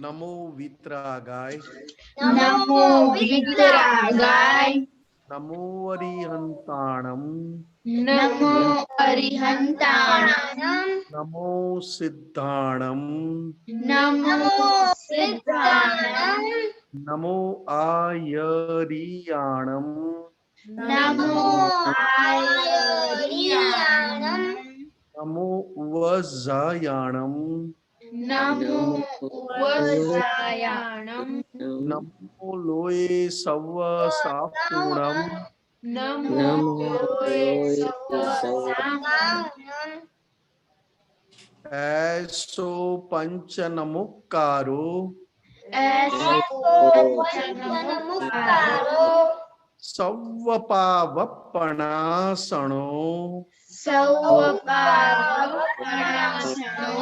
नमो वितरागाय नमो वितरागाय नमो अरिहंताणम नमो अरिहंताणं नमो सिद्धाणम नमो सिद्धाणं नमो आयरियाणम नमो आयर्याणं नमो उवजायाणम नमो उपजायाणं नमो लोये सव सापूणम नमो लोये सवसानं ऐसो पंच नमुक्कारो ऐसो नमस्कारो सव्वपावपणासणो सौपावपणासनं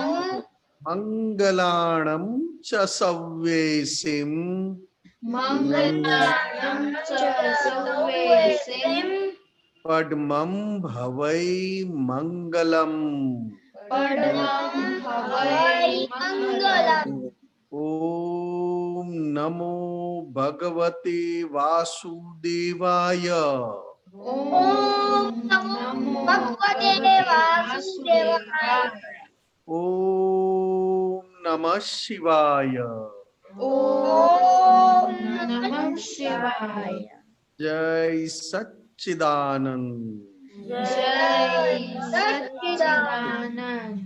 मंगलाणं च सव्येसिं मङ्गलानं च सौवेसिं पद्मं भवै मंगलम् पद्मं भवै मङ्गलम्। ओम नमो भगवते वासुदेवाय ॐ नमो भगवते वासुदेवाय। ओम नमः शिवाय। ॐ नमः शिवाय। जय सच्चिदानंद। जय सच्चिदानंद।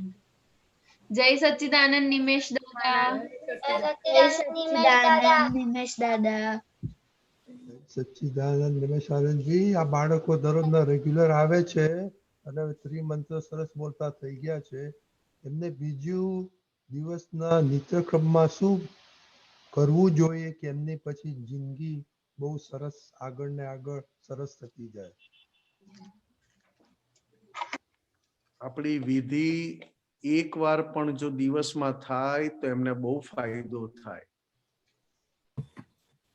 जय सच्चिदानंद निमेश दादा। जय सच्चिदानंद निमेश दादा. સચ્ચિદાનંદ નિમેશ આનંદજી, આ બાળકો દરરોજના રેગ્યુલર આવે છે અને હવે ત્રિમંત્ર સરસ બોલતા થઈ ગયા છે. એમને બીજું દિવસના નિત્યક્રમમાં શું કરવું જોઈએ કે એમની પછી જિંદગી બહુ સરસ આગળ ને આગળ સરસ થતી જાય? આપણી વિધિ એક વાર પણ જો દિવસમાં થાય તો એમને બહુ ફાયદો થાય.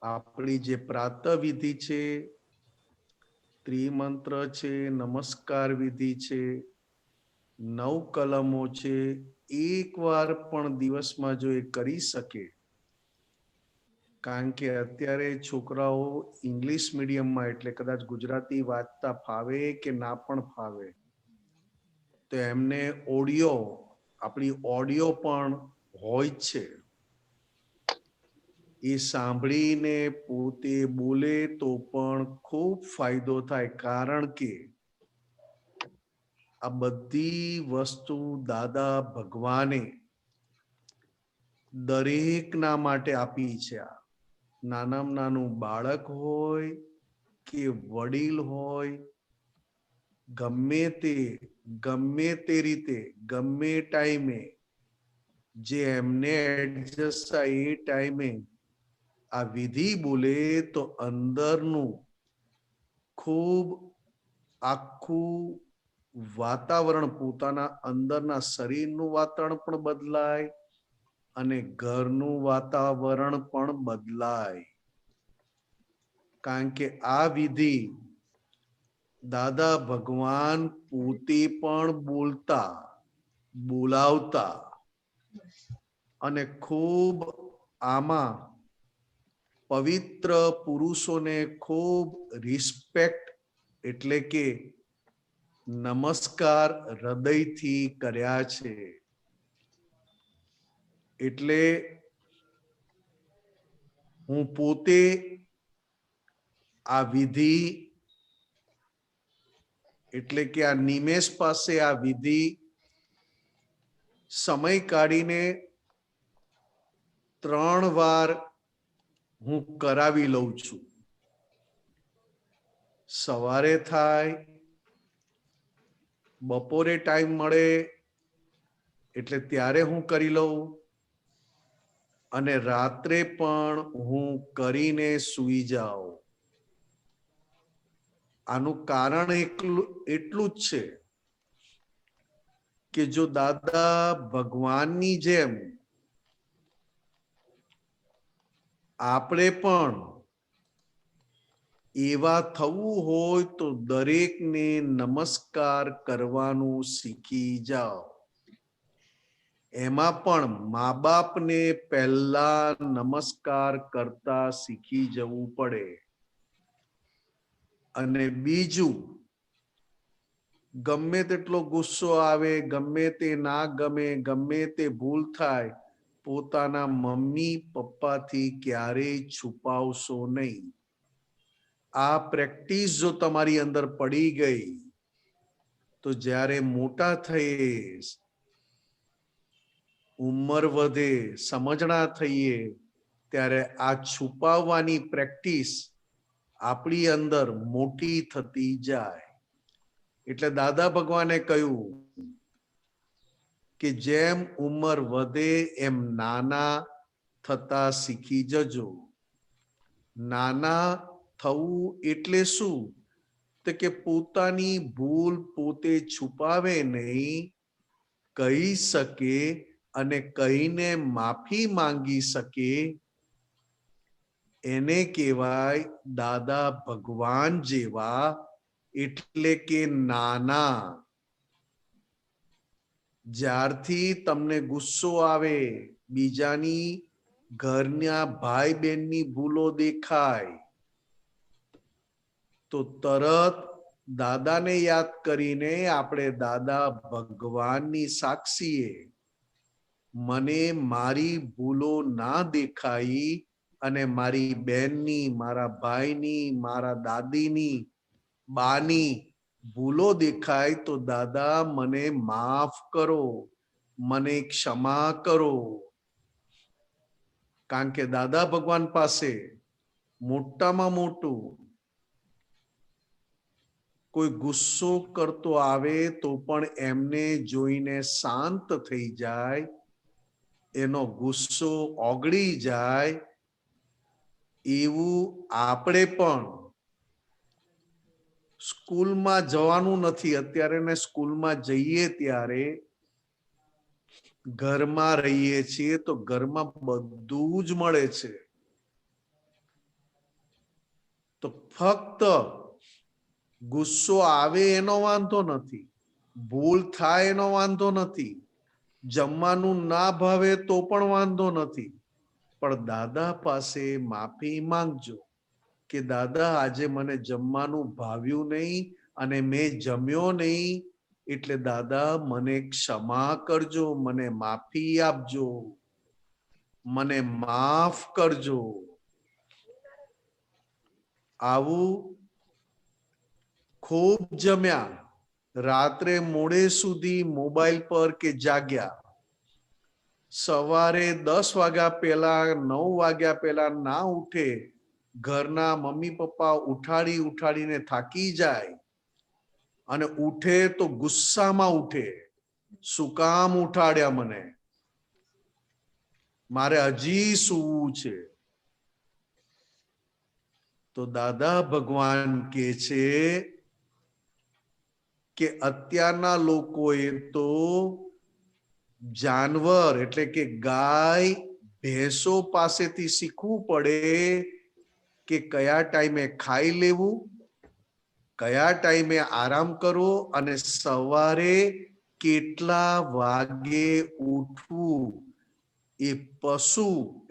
આપણી જે પ્રાતઃ વિધિ છે, ત્રિમંત્ર છે, નમસ્કાર વિધિ છે, 9 કલમો છે, એક વાર પણ દિવસમાં જો એ કરી શકે, કારણ કે અત્યારે છોકરાઓ ઇંગ્લિશ મીડિયમમાં એટલે કદાચ ગુજરાતી વાંચતા ફાવે કે ના પણ ફાવે તો એમને ઓડિયો, આપણી ઓડિયો પણ હોય છે, એ સાંભળીને પોતે બોલે તો પણ ખૂબ ફાયદો થાય. કારણ કે આ બધી વસ્તુ દાદા ભગવાને દરેકના માટે આપી છે. આ નાનામાં નાનું બાળક હોય કે વડીલ હોય, ગમે તે રીતે ગમે ટાઈમે જે એમને એડજસ્ટ થાય એ ટાઈમે આ વિધિ બોલે તો અંદરનું ખૂબ આખું વાતાવરણ, પોતાના અંદરના શરીરનું વાતાવરણ પણ બદલાય અને ઘરનું વાતાવરણ પણ બદલાય. કારણ કે આ વિધિ દાદા ભગવાન પોતે પણ બોલાવતા અને ખૂબ આમાં પવિત્ર પુરુષોને ખૂબ રિસ્પેક્ટ એટલે કે નમસ્કાર હૃદયથી કર્યા છે. એટલે હું પોતે આ વિધિ એટલે કે આ નિમેશ પાસે આ વિધિ સમય કાઢીને 3 વાર હું કરાવી લઉં છું. સવારે થાય, બપોરે ટાઈમ મળે એટલે ત્યારે હું કરી લઉં અને રાત્રે પણ હું કરીને સૂઈ જાઉં. આનું કારણ એટલું જ છે કે જો દાદા ભગવાનની જેમ આપણે પણ એવા થવું હોય તો દરેકને નમસ્કાર કરવાનું શીખી જાઓ. એમાં પણ મા બાપને પહેલા નમસ્કાર કરતા શીખી જવું પડે. અને બીજું, ગમે તેટલો ગુસ્સો આવે, ગમે તે ના ગમે, ગમે તે ભૂલ થાય, પોતાના મમ્મી પપ્પાથી ક્યારેય છુપાવશો નહીં. આ પ્રેક્ટિસ જો તમારી અંદર પડી ગઈ તો જ્યારે મોટા થઈએ, ઉંમર વધે, સમજણા થઈએ, ત્યારે આ છુપાવવાની પ્રેક્ટિસ આપણી અંદર મોટી થતી જાય. એટલે દાદા ભગવાને કહ્યું કે જેમ ઉંમર વધે એમ નાના થતા શીખી જજો. નાના થવું એટલે શું? તો કે પોતાની ભૂલ પોતે છુપાવે નહીં, કહી શકે અને કહીને માફી માંગી શકે. એને કહેવાય દાદા ભગવાન જેવા, એટલે કે નાના. જ્યારથી તમને ગુસ્સો આવે, બીજાની ઘરના ભાઈ બહેનની ભૂલો દેખાય, તો તરત દાદાને યાદ કરીને આપણે દાદા ભગવાનની સાક્ષીએ મને મારી ભૂલો ના દેખાઈ અને મારી બહેનની, મારા ભાઈની, મારા દાદીની, બાની ભૂલો દેખાય તો દાદા મને માફ કરો, મને ક્ષમા કરો. કારણ કે દાદા ભગવાન પાસે મોટામાં મોટું કોઈ ગુસ્સો કરતો આવે તો પણ એમને જોઈને શાંત થઈ જાય, એનો ગુસ્સો ઓગળી જાય. એવું આપણે પણ સ્કૂલમાં જવાનું નથી. અત્યારે ને સ્કૂલમાં જઈએ ત્યારે ઘરમાં રહીએ છીએ તો ઘરમાં બધું જ મળે છે. તો ફક્ત ગુસ્સો આવે એનો વાંધો નથી, ભૂલ થાય એનો વાંધો નથી, જમવાનું ના ભાવે તો પણ વાંધો નથી, પણ દાદા પાસે માફી માંગજો કે દાદા આજે મને જમવાનું ભાવ્યું નહીં અને મેં જમ્યો નહીં, એટલે દાદા મને ક્ષમા કરજો, મને માફી આપજો, મને માફ કરજો. આવું ખૂબ જમ્યા, રાત્રે મોડે સુધી મોબાઈલ પર કે જાગ્યા, સવારે 10 વાગ્યા પહેલા, 9 વાગ્યા પહેલા ના ઉઠે, ઘરના મમ્મી પપ્પા ઉઠાડીને થાકી જાય અને ઉઠે તો ગુસ્સામાં ઉઠે. શું કામ ઉઠાડ્યા મને? મારે હજી સૂવું છે. તો દાદા ભગવાન કહે છે કે અત્યારના લોકોએ તો જાનવર એટલે કે ગાય, ભેંસો પાસેથી શીખવું પડે કે કયા ટાઈમે ખાઈ લેવું, કયા ટાઈમે આરામ કરવો અને સવારે કેટલા વાગે ઉઠવું. એ પશુ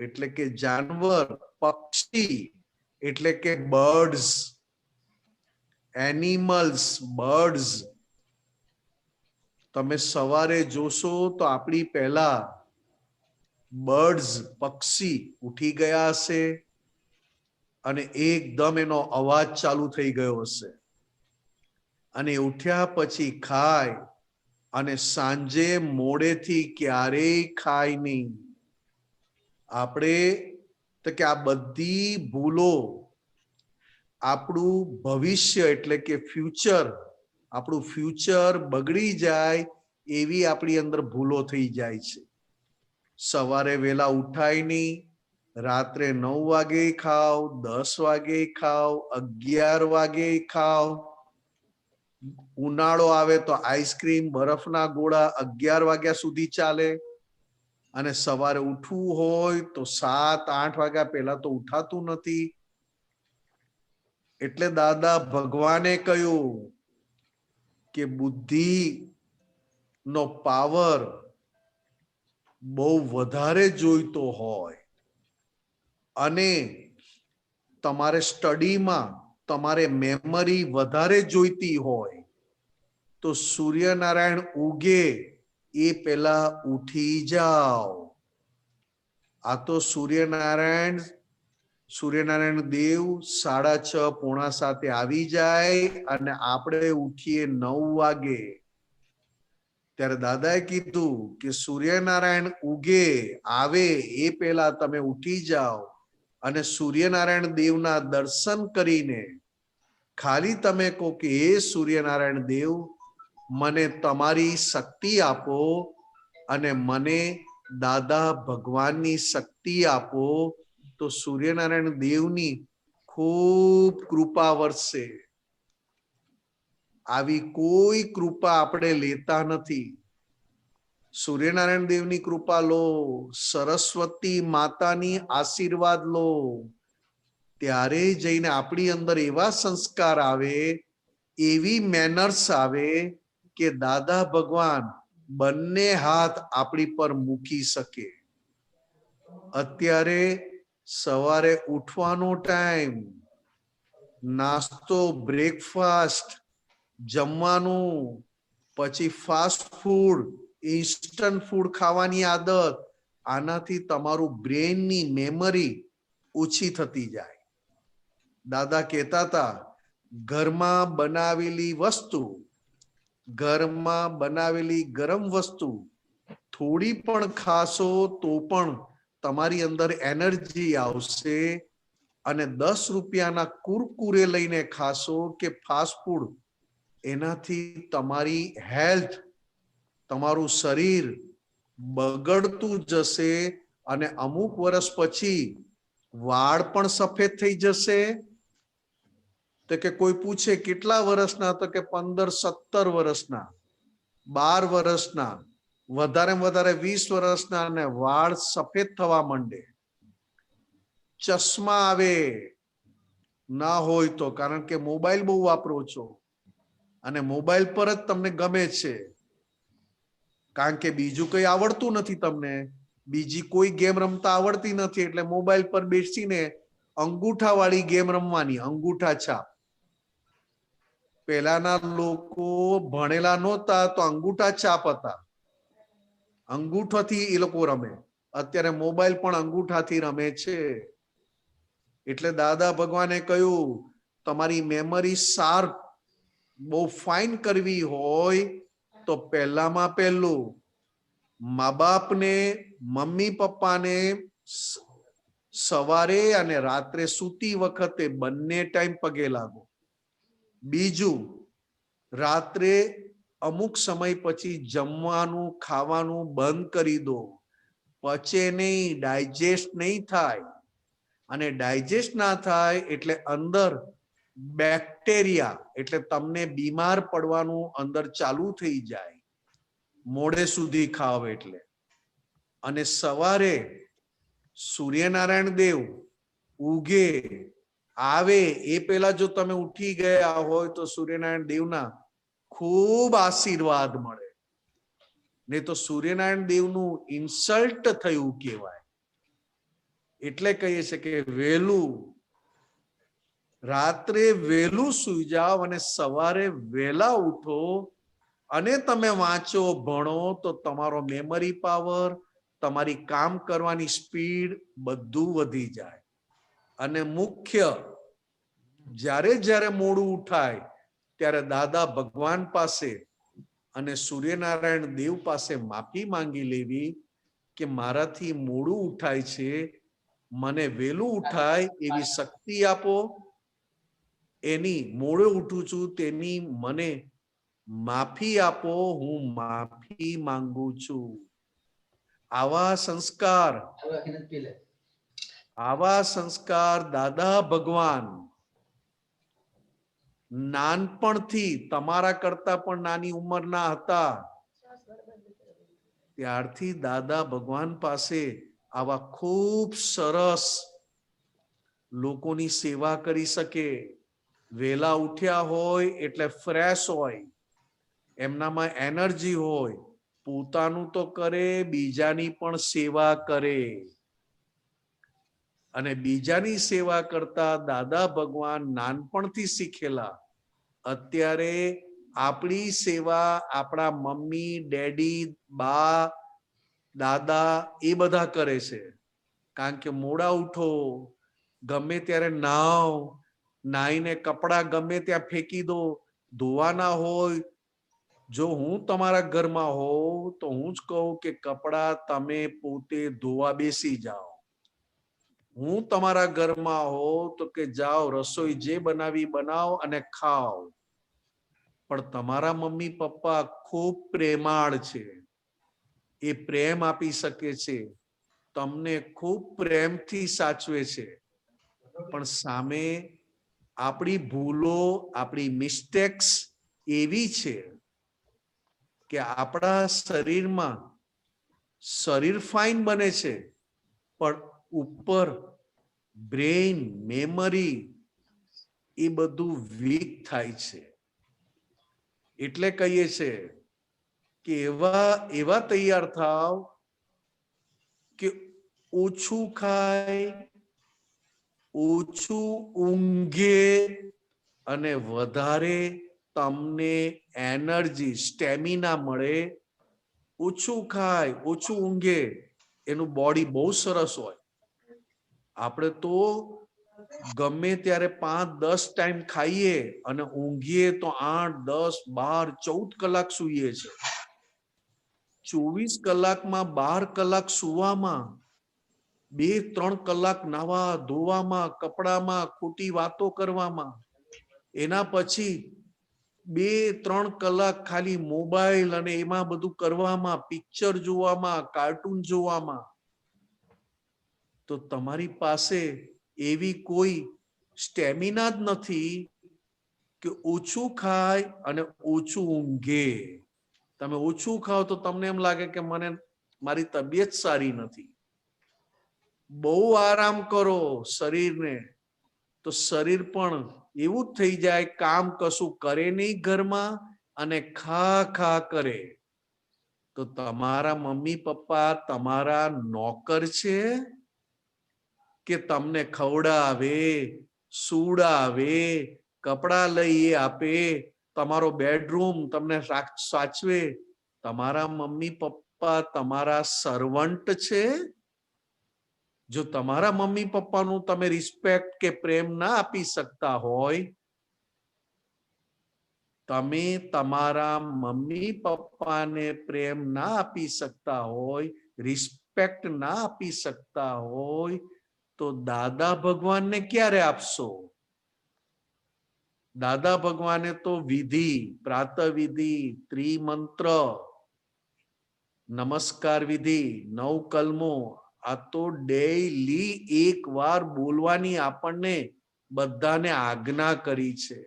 એટલે કે જાનવર, પક્ષી એટલે કે બર્ડ્સ, એનિમલ્સ, બર્ડ્સ. તમે સવારે જોશો તો આપણી પહેલા બર્ડ્સ, પક્ષી ઉઠી ગયા હશે અને એકદમ એનો અવાજ ચાલુ થઈ ગયો હશે અને ઉઠ્યા પછી ખાય અને સાંજે મોડેથી ક્યારેય ખાય નહીં. આપણે તો કે આ બધી ભૂલો આપણું ભવિષ્ય એટલે કે ફ્યુચર, આપણું ફ્યુચર બગડી જાય એવી આપણી અંદર ભૂલો થઈ જાય છે. સવારે વહેલા ઉઠાય નહીં, રાત્રે 9 વાગે ખાઓ, 10 વાગે ખાઓ, 11 વાગે ખાઓ. ઉનાળો આવે તો આઈસ્ક્રીમ, બરફના ગોળા 11 વાગ્યા સુધી ચાલે અને સવારે ઉઠવું હોય તો 7-8 વાગ્યા પહેલા તો ઉઠાતું નથી. એટલે દાદા ભગવાને કહ્યું કે બુદ્ધિ નો પાવર બહુ વધારે જોઈતો હોય અને તમારે સ્ટડીમાં તમારે મેમરી વધારે જોઈતી હોય તો સૂર્યનારાયણ ઉગે એ પહેલા ઉઠી જાઓ. આ તો સૂર્યનારાયણ દેવ 6:30 પોણા 7 આવી જાય અને આપણે ઉઠીએ 9 વાગે. ત્યારે દાદાએ કીધું કે સૂર્યનારાયણ ઉગે આવે એ પહેલા તમે ઉઠી જાઓ અને સૂર્યનારાયણ દેવના દર્શન કરીને ખાલી તમે કહો કે હે સૂર્યનારાયણ દેવ, મને તમારી શક્તિ આપો અને મને દાદા ભગવાનની શક્તિ આપો, તો સૂર્યનારાયણ દેવની ખૂબ કૃપા વરસે. આવી કોઈ કૃપા આપણે લેતા નથી. સૂર્યનારાયણ દેવની કૃપા લો, સરસ્વતી માતાની આશીર્વાદ લો, ત્યારે જઈને આપણી અંદર એવા સંસ્કાર આવે, એવી મેનર્સ આવે કે દાદા ભગવાન બંને હાથ આપણી પર મૂકી શકે. અત્યારે સવારે ઉઠવાનો ટાઈમ, નાસ્તો, બ્રેકફાસ્ટ, જમવાનું, પછી ફાસ્ટ ફૂડ, ઇન્સ્ટન્ટ ફૂડ ખાવાની આદત, આનાથી તમારું બ્રેનની મેમરી ઓછી થતી જાય. દાદા કહેતા હતા, ઘરમાં બનાવેલી વસ્તુ, ઘરમાં બનાવેલી ગરમ વસ્તુ થોડી પણ ખાશો તો પણ તમારી અંદર એનર્જી આવશે, અને 10 રૂપિયાના કુરકુરે લઈને ખાશો કે ફાસ્ટ ફૂડ, એનાથી તમારી હેલ્થ, તમારું શરીર બગડતું જશે અને અમુક વર્ષ પછી વાળ પણ સફેદ થઈ જશે. તો કે કોઈ પૂછે કેટલા વર્ષના, તો કે 15-17 વર્ષના, 12 વર્ષના, વધારેમાં વધારે 20 વર્ષના, અને વાળ સફેદ થવા માંડે. ચશ્મા આવે ના હોય તો, કારણ કે મોબાઈલ બહુ વાપરો છો અને મોબાઈલ પર જ તમને ગમે છે, કારણ કે બીજું કઈ આવડતું નથી તમને, બીજી કોઈ ગેમ રમતા આવડતી નથી, એટલે મોબાઈલ પર બેસીને અંગૂઠા વાળી ગેમ રમવાની, અંગૂઠા છાપ. પહેલાના લોકો ભણેલા નહોતા તો અંગૂઠા છાપ હતા, અંગૂઠાથી એ લોકો રમે. અત્યારે મોબાઈલ પણ અંગૂઠાથી રમે છે. એટલે દાદા ભગવાને કહ્યું, તમારી મેમરી શાર્પ, બહુ ફાઇન કરવી હોય તો પહેલામાં પહેલું મા બાપને, મમ્મી પપ્પાને સવારે અને રાત્રે સૂતી વખતે બંને ટાઈમ પગે લાગો. બીજું, રાત્રે અમુક સમય પછી જમવાનું ખાવાનું બંધ કરી દો. પચે નહીં, ડાયજેસ્ટ નહીં થાય, અને ડાયજેસ્ટ ના થાય એટલે અંદર બેક્ટેરિયા, એટલે તમને બીમાર પડવાનું અંદર ચાલુ થઈ જાય મોડે સુધી ખાવ એટલે. અને સવારે સૂર્યનારાયણ દેવ ઉગે આવે એ પહેલા જો તમે ઉઠી ગયા હોય તો સૂર્યનારાયણ દેવના ખૂબ આશીર્વાદ મળે. નહીં તો સૂર્યનારાયણ દેવનું ઇન્સલ્ટ થયું કહેવાય. એટલે કહીએ છે કે વહેલું, રાત્રે વહેલું સૂઈ જાઓ અને સવારે વહેલા ઉઠો અને તમે વાંચો, ભણો, તો તમારો મેમરી પાવર, તમારી કામ કરવાની સ્પીડ બધું વધી જાય. અને મુખ્ય, જ્યારે જ્યારે મોડું ઉઠાય ત્યારે દાદા ભગવાન પાસે અને સૂર્યનારાયણ દેવ પાસે માફી માંગી લેવી કે મારાથી મોડું ઉઠાય છે, મને વહેલું ઉઠાય એવી શક્તિ આપો. એની મોડું ઉઠું છું તેની મને માફી આપો, હું માફી માંગુ છું. આવા સંસ્કાર દાદા ભગવાન નાનપણથી, તમારા કરતા પણ નાની ઉંમરના હતા ત્યારથી દાદા ભગવાન પાસે આવા ખૂબ સરસ લોકોની સેવા કરી શકે. વહેલા ઉઠ્યા હોય એટલે ફ્રેશ હોય, એમનામાં એનર્જી હોય, પોતાનું તો કરે, બીજાની પણ સેવા કરે. અને બીજાની સેવા કરતા દાદા ભગવાન નાનપણથી શીખેલા અત્યારે આપણી સેવા આપણા મમ્મી, ડેડી, બા, દાદા એ બધા કરે છે. કારણ કે મોડા ઉઠો, ગમે ત્યારે નાવ, નાઈને કપડા ગમે ત્યાં ફેંકી દો, ધોવાના હોય. જો હું તમારા ઘરમાં હોઉં તો હું જ કહું કે કપડા તમે પોતે ધોવા બેસી જાઓ. હું તમારા ઘરમાં હોઉં તો કે જાઓ રસોઈ જે બનાવી બનાવો અને ખાઓ. પણ તમારા મમ્મી પપ્પા ખૂબ પ્રેમાળ છે. એ પ્રેમ આપી શકે છે, તમને ખૂબ પ્રેમથી સાચવે છે. પણ સામે આપણી ભૂલો, આપણી મિસ્ટેક્સ એવી છે કે આપણા શરીરમાં શરીર ફાઇન બને છે, પણ ઉપર બ્રેઇન, મેમરી એ બધું વીક થાય છે. એટલે કહીએ છે કે એવા તૈયાર થાવ કે ઓછું ખાય, ઓછું ઊંઘે અને વધારે તમને એનર્જી, સ્ટેમિના મળે. ઓછું ખાય, ઓછું ઊંઘે, એનું બોડી બહુ સરસ હોય. આપણે તો ગમે ત્યારે 5-10 ટાઈમ ખાઈએ અને ઊંઘીએ તો 8, 10, 12, 14 કલાક સૂઈએ છે. 24 કલાકમાં 12 કલાક સૂવામાં, 2-3 કલાક નાવા ધોવામાં, કપડામાં, ખોટી વાતો કરવામાં, એના પછી 2-3 કલાક ખાલી મોબાઈલ અને એમાં બધું કરવામાં, પિક્ચર જોવામાં, કાર્ટૂન જોવામાં, તો તમારી પાસે એવી કોઈ સ્ટેમિના જ નથી કે ઓછું ખાય અને ઓછું ઊંઘે. તમે ઓછું ખાઓ તો તમને એમ લાગે કે મને મારી તબિયત સારી નથી. બહુ આરામ કરો શરીરને તો શરીર પણ એવું જ થઈ જાય, કામ કશું કરે નહીં ઘરમાં અને ખા ખા કરે. તો તમારા મમ્મી પપ્પા તમારા નોકર છે કે તમને ખવડાવે, સુડાવે, કપડા લઈ આપે, તમારો બેડરૂમ તમને સાચવે? તમારા મમ્મી પપ્પા તમારા સર્વન્ટ છે? જો તમારા મમ્મી પપ્પાનું તમે રિસ્પેક્ટ કે પ્રેમ ના આપી શકતા હોય, તમે તમારા મમ્મી પપ્પાને પ્રેમ ના આપી શકતા હોય, રિસ્પેક્ટ ના આપી શકતા હોય, તો દાદા ભગવાનને ક્યારે આપશો? દાદા ભગવાને તો વિધિ, પ્રાતઃ વિધિ, ત્રિમંત્ર, નમસ્કાર વિધિ, 9 કલમો, આ તો ડેઈલી 1 વાર બોલવાની આપણને બધાને આજ્ઞા કરી છે.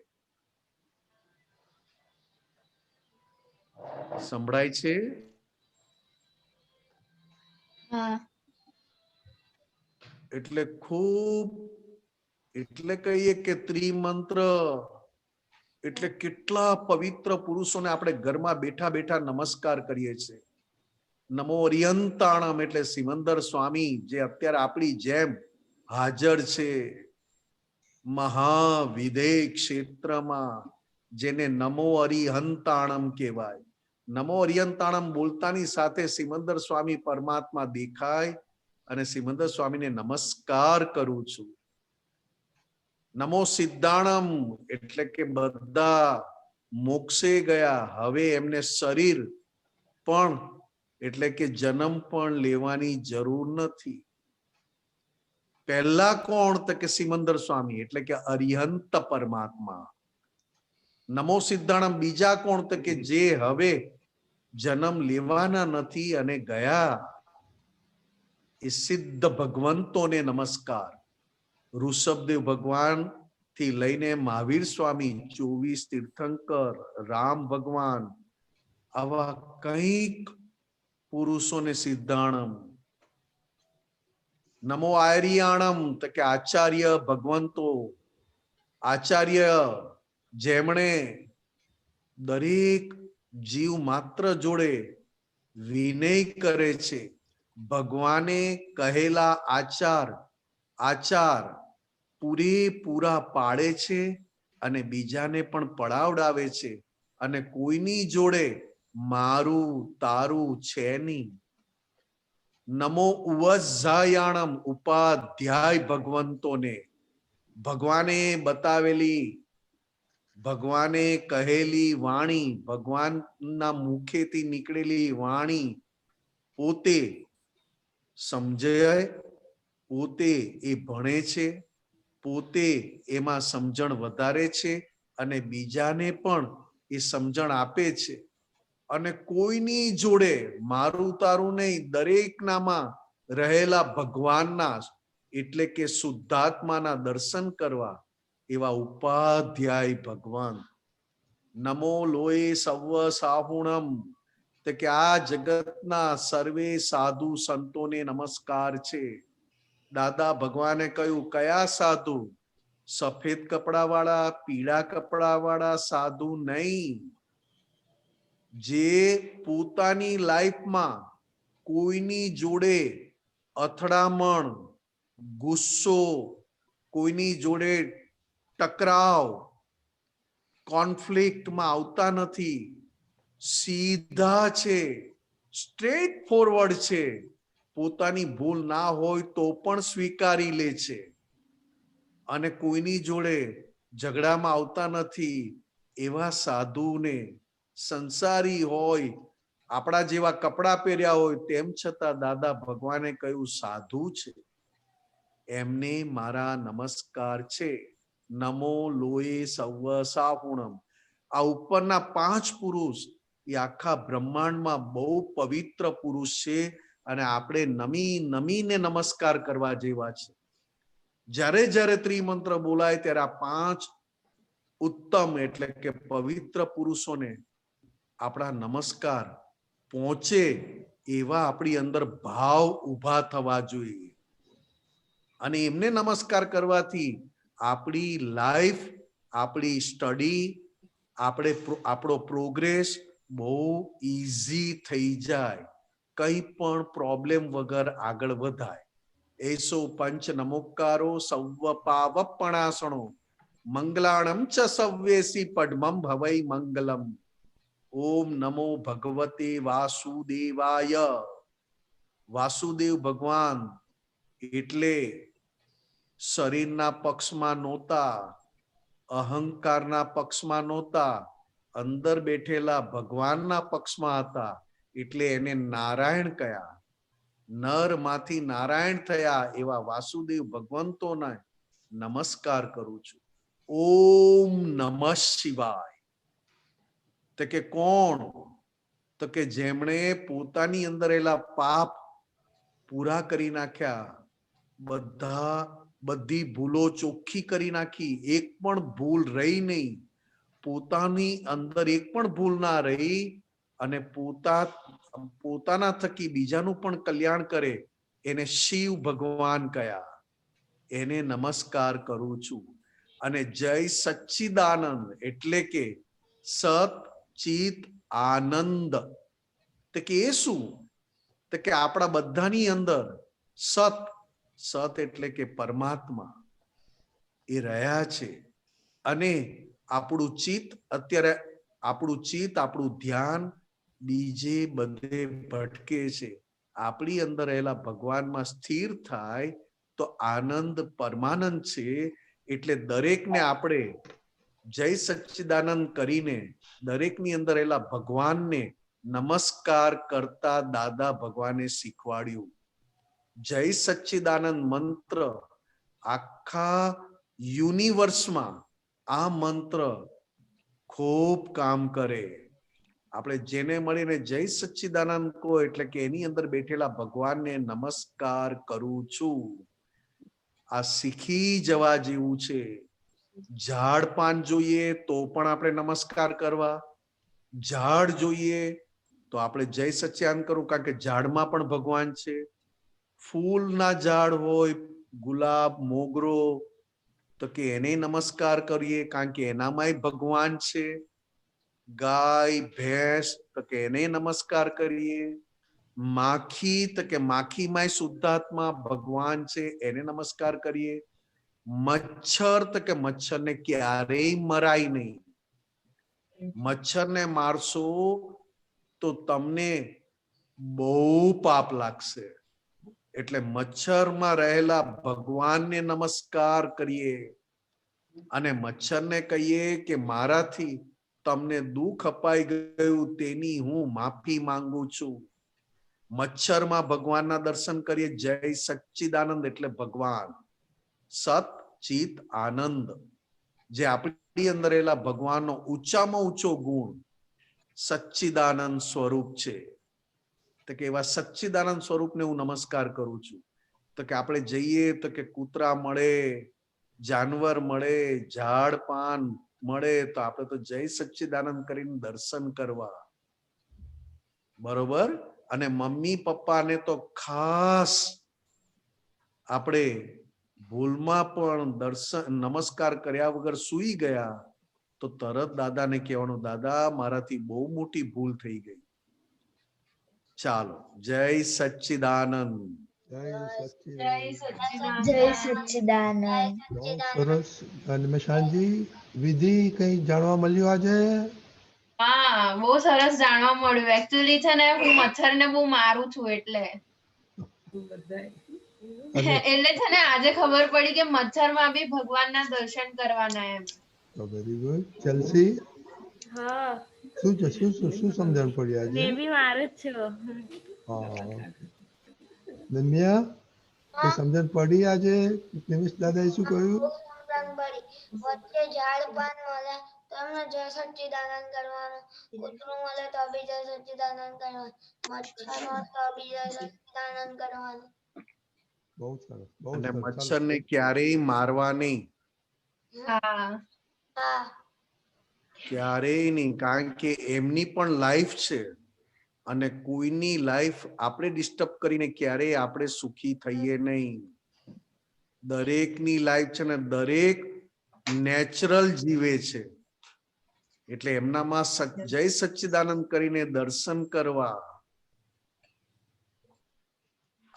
સંભળાય છે? હા. એટલે ખૂબ, એટલે કહીએ કે ત્રિમંત્ર એટલે કેટલા પવિત્ર પુરુષોને આપણે ઘરમાં બેઠા બેઠા નમસ્કાર કરીએ છીએ. નમો અરિયંતાણમ એટલે સિમંદર સ્વામી જે અત્યારે આપણી જેમ હાજર છે, મહાવિદેય ક્ષેત્રમાં, જેને નમો અરિહંતાણમ કહેવાય. નમો અરિયંતાણમ બોલતાની સાથે સિમંદર સ્વામી પરમાત્મા દેખાય અને સિમંદર સ્વામીને નમસ્કાર કરું છું. નમો સિદ્ધાણમ એટલે કે બધા મોક્ષે ગયા, હવે એમને શરીર પણ એટલે કે જન્મ પણ લેવાની જરૂર નથી. પહેલા કોણ? તો કે સિમંદર સ્વામી એટલે કે અરિહંત પરમાત્મા. નમો સિદ્ધાણમ બીજા કોણ? તો કે જે હવે જન્મ લેવાના નથી અને ગયા, એ સિદ્ધ ભગવંતોને નમસ્કાર. ઋષભદેવ ભગવાન થી લઈને મહાવીર સ્વામી, 24 તીર્થંકર, રામ ભગવાન, આવા કંઈક પુરુષોને સિદ્ધાણમ. નમો આર્યાણમ તો કે આચાર્ય ભગવંતો, આચાર્ય જેમણે દરેક જીવ માત્ર જોડે વિનય કરે છે, ભગવાને કહેલા આચાર પૂરેપૂરા પાડે છે અને બીજાને પણ પડાવડાવે છે, અને કોઈની જોડે મારું તારું છે નહીં. નમો ઉવઝાયાણમ ઉપાધ્યાય ભગવંતોને, ભગવાને બતાવેલી, ભગવાને કહેલી વાણી, ભગવાનના મુખેથી નીકળેલી વાણી પોતે સમજે, પોતે એ ભણે છે, પોતે એમાં સમજણ વધારે છે અને બીજાને પણ એ સમજણ આપે છે. અને કોઈની જોડે મારું તારું નહીં, દરેકનામાં રહેલા ભગવાનના એટલે કે શુદ્ધાત્માના દર્શન કરવા એવા ઉપાધ્યાય ભગવાન. નમો લોય સર્વ સાહુણમ, તો કે આ જગતના સર્વે સાધુ સંતોને નમસ્કાર છે. દાદા ભગવાને કહ્યું, કયા સાધુ? સફેદ કપડા વાળા, પીળા કપડા વાળા સાધુ નહીં, જે પોતાની લાઈફમાં કોઈની જોડે અથડામણ, ગુસ્સો, કોઈની જોડે ટકરાવ, કોન્ફ્લિક્ટમાં આવતા નથી, સીધા છે, સ્ટ્રેટ ફોરવર્ડ છે, પોતાની ભૂલ ના હોય તો પણ સ્વીકારી લે છે, અને કોઈની જોડે ઝઘડામાં આવતા નથી. એવા સાધુને સંસારી હોય, આપણા જેવા કપડા પહેર્યા હોય, તેમ છતાં દાદા ભગવાને કહ્યું સાધુ છે, એમને મારા નમસ્કાર છે. નમો લોય સર્વ સાહુણમ. આ ઉપરના 5 પુરુષ એ આખા બ્રહ્માંડમાં બહુ પવિત્ર પુરુષ છે અને આપણે નમીને નમસ્કાર કરવા જેવા છે. જ્યારે જ્યારે ત્રિમંત્ર બોલાય ત્યારે આ 5 ઉત્તમ એટલે કે પવિત્ર પુરુષોને આપણા નમસ્કાર પહોંચે એવા આપણી અંદર ભાવ ઉભા થવા જોઈએ. અને એમને નમસ્કાર કરવાથી આપણી લાઈફ, આપણી સ્ટડી, આપણો પ્રોગ્રેસ બહુ ઈઝી થઈ જાય, કંઈ પણ પ્રોબ્લેમ વગર આગળ વધાય. એસો પંચ નમોકારો સૌવ પાવપણાસણો મંગલાણમ ચ સવ્યેસી પડમમ ભવઈ મંગલમ. ઓમ નમો ભગવતે વાસુદેવાય. વાસુદેવ ભગવાન એટલે શરીરના પક્ષમાં નહોતા, અહંકારના પક્ષમાં નહોતા, અંદર બેઠેલા ભગવાનના પક્ષમાં હતા, એટલે એને નારાયણ કયા. નર માંથી નારાયણ થયા એવા વાસુદેવ ભગવંતોને નમસ્કાર કરું છું. ઓમ નમઃ શિવાય. તો કે કોણ? તો કે જેમણે પોતાની અંદર રહેલા પાપ પૂરા કરી નાખ્યા, બધી ભૂલો ચોખ્ખી કરી નાખી, એક પણ ભૂલ રહી નહીં, પોતાની અંદર એક પણ ભૂલ ના રહી, અને પોતાના થકી બીજાનું પણ કલ્યાણ કરે, એને શિવ ભગવાન કયા. એને નમસ્કાર કરું છું. અને જય સચ્ચિદાનંદ એટલે કે સત ચિત આનંદ. તો કે એ શું? તો કે આપણા બધાની અંદર સત એટલે કે પરમાત્મા એ રહ્યા છે, અને આપણું ચિત્ત અત્યારે આપણું ધ્યાન બીજે બધે ભટકે છે. આપણી અંદર રહેલા ભગવાનમાં સ્થિર થાય તો આનંદ પરમાનંદ છે. એટલે દરેકને આપણે જય સચ્ચિદાનંદ કરીને દરેકની અંદર રહેલા ભગવાનને નમસ્કાર કરતા દાદા ભગવાને શીખવાડ્યું. જય સચ્ચિદાનંદ મંત્ર આખા યુનિવર્સમાં આ મંત્ર ખૂબ કામ કરે. આપણે જેને મળીને જય સચ્ચિદાનંદ કહો એટલે કે એની અંદર બેઠેલા ભગવાનને નમસ્કાર કરું છું. આ શીખી જવા જેવું છે. ઝાડ પાન જોઈએ તો પણ આપણે નમસ્કાર કરવા, ઝાડ જોઈએ તો આપણે જય સચ્ચિદાનંદ કરવું, કારણ કે ઝાડમાં પણ ભગવાન છે. ફૂલના ઝાડ હોય, ગુલાબ, મોગરો, તો કે એને નમસ્કાર કરીએ કારણ કે એનામાંય ભગવાન છે. ગાય, ભેંસ, તો કે એને નમસ્કાર કરીએ. માખી તો કે માખીમાંય શુદ્ધાત્મા ભગવાન છે, એને નમસ્કાર કરીએ. મચ્છર તો કે મચ્છરને ક્યારેય મરાય નહીં. મચ્છરને મારશો તો તમને બહુ પાપ લાગશે. એટલે મચ્છરમાં રહેલા ભગવાનને નમસ્કાર કરીએ અને મચ્છરને કહીએ કે મારાથી તમને દુઃખ અપાઈ ગયું તેની હું માફી માંગુ છું. મચ્છરમાં ભગવાનના દર્શન કરીએ. જય સચ્ચિદાનંદ એટલે ભગવાન સત ચિત આનંદ, જે આપણી અંદર રહેલા ભગવાનનો ઊંચામાં ઊંચો ગુણ સચ્ચિદાનંદ સ્વરૂપ છે. તો કે એવા સચ્ચિદાનંદ સ્વરૂપને હું નમસ્કાર કરું છું. તો કે આપણે જઈએ તો કે કૂતરા મળે, જાનવર મળે, ઝાડ પાન મળે તો આપણે તો જય સચ્ચિદાનંદ કરીને દર્શન કરવા. બરોબર. અને મમ્મી પપ્પાને તો ખાસ આપણે ભૂલમાં પણ દર્શન નમસ્કાર કર્યા વગર સૂઈ ગયા તો તરત દાદાને કહેવાનું, દાદા મારાથી બહુ મોટી ભૂલ થઈ ગઈ. ચાલો, જય સચ્ચિદાનંદ. જય જય સચ્ચિદાનંદ. જય સચ્ચિદાનંદ. સચ્ચિદાનંદ. બહુ સરસ. નિમેશાનજી, વિધિ કઈ જાણવા મળ્યું આજે? હા, બહુ સરસ જાણવા મળ્યું. એકચ્યુઅલી છે ને હું મચ્છરને બહુ મારું છું એટલે એટલે છે ને આજે ખબર પડી કે મચ્છરમાં બી ભગવાનના દર્શન કરવાના એમ. Very good. ચલસી, હા, શું છે? શું સમજણ પડી આજે? મેં બી મારું જ છું. હા. ધન્યા, કઈ સમજણ પડી આજે? નિમેશ દાદાએ શું કહ્યું? વચ્ચે ઝાડ પાન મળે તો એમને જય સચ્ચિદાનંદ કરવાનું. કૂતરું મળે તો બી જય સચ્ચિદાનંદ કરવાનું. મચ્છર હોય તો બી જય સચ્ચિદાનંદ કરવાનું. બહુ સરસ, બહુ અને સરસ. મચ્છરને ક્યારેય મારવા નહીં, હા, હા. ક્યારેય નહીં, કારણ કે એમની પણ લાઈફ છે અને કોઈની લાઈફ આપણે ડિસ્ટર્બ કરીને ક્યારેય આપણે સુખી થઈએ નહીં. દરેકની લાઈફ છે ને દરેક નેચરલ જીવે છે, એટલે એમનામાં જય સચ્ચિદાનંદ કરીને દર્શન કરવા.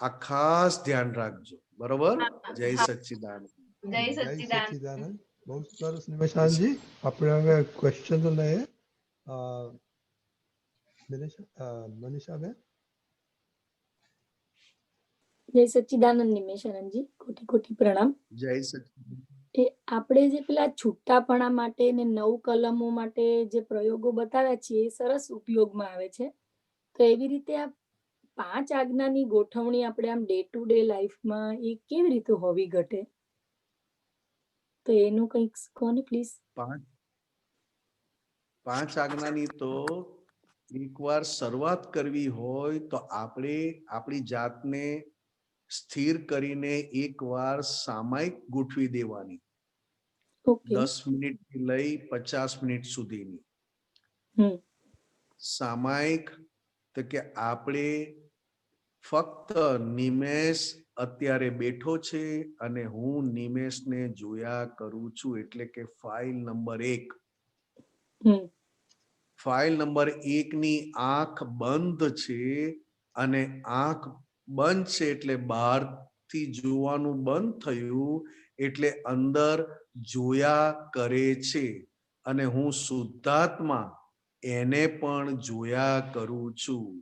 આ ખાસ ધ્યાન રાખજો. બરોબર. જય સચ્ચિદાનંદ. જય જય સચ્ચિદાનંદ. સચ્ચિદાનંદ. બહુ સરસ નિમેશાનજી. આપણે હવે ક્વેશ્ચન લઈએ. મનીષાબેન. જય સચ્ચિદાનંદ નિમેશાનંદજી, કોટી કોટી પ્રણામ. જય સચ્ચિદાનંદ. એ આપણે જે પેલા છૂટાપણા માટે ને 9 કલમો માટે જે પ્રયોગો બતાવ્યા છે એ સરસ ઉપયોગમાં આવે છે. તો એવી રીતે આ 5 આજ્ઞાની ગોઠવણી આપણે આમ ડે ટુ ડે લાઈફમાં એ કેવી રીતે હોવી ઘટે? તો એનું કંઈક કહો ને પ્લીઝ. પાંચ આજ્ઞાની તો એકવાર શરૂઆત કરવી હોય તો આપણે આપણી જાતને સ્થિર કરીને એકવાર સામાયિક ગોઠવી દેવાની. ઓકે. 10 મિનિટથી લઈ 50 મિનિટ સુધીની સામાયિક. તો કે આપણે ફક્ત નિમેષ અત્યારે બેઠો છે અને હું નિમેષને જોયા કરું છું, એટલે કે ફાઇલ નંબર 1. ફાઇલ નંબર 1 ની આંખ બંધ છે અને આંખ બંધ છે એટલે બહારથી જોવાનું બંધ થયું એટલે અંદર જોયા કરે છે અને હું શુદ્ધાત્મા એને પણ જોયા કરું છું.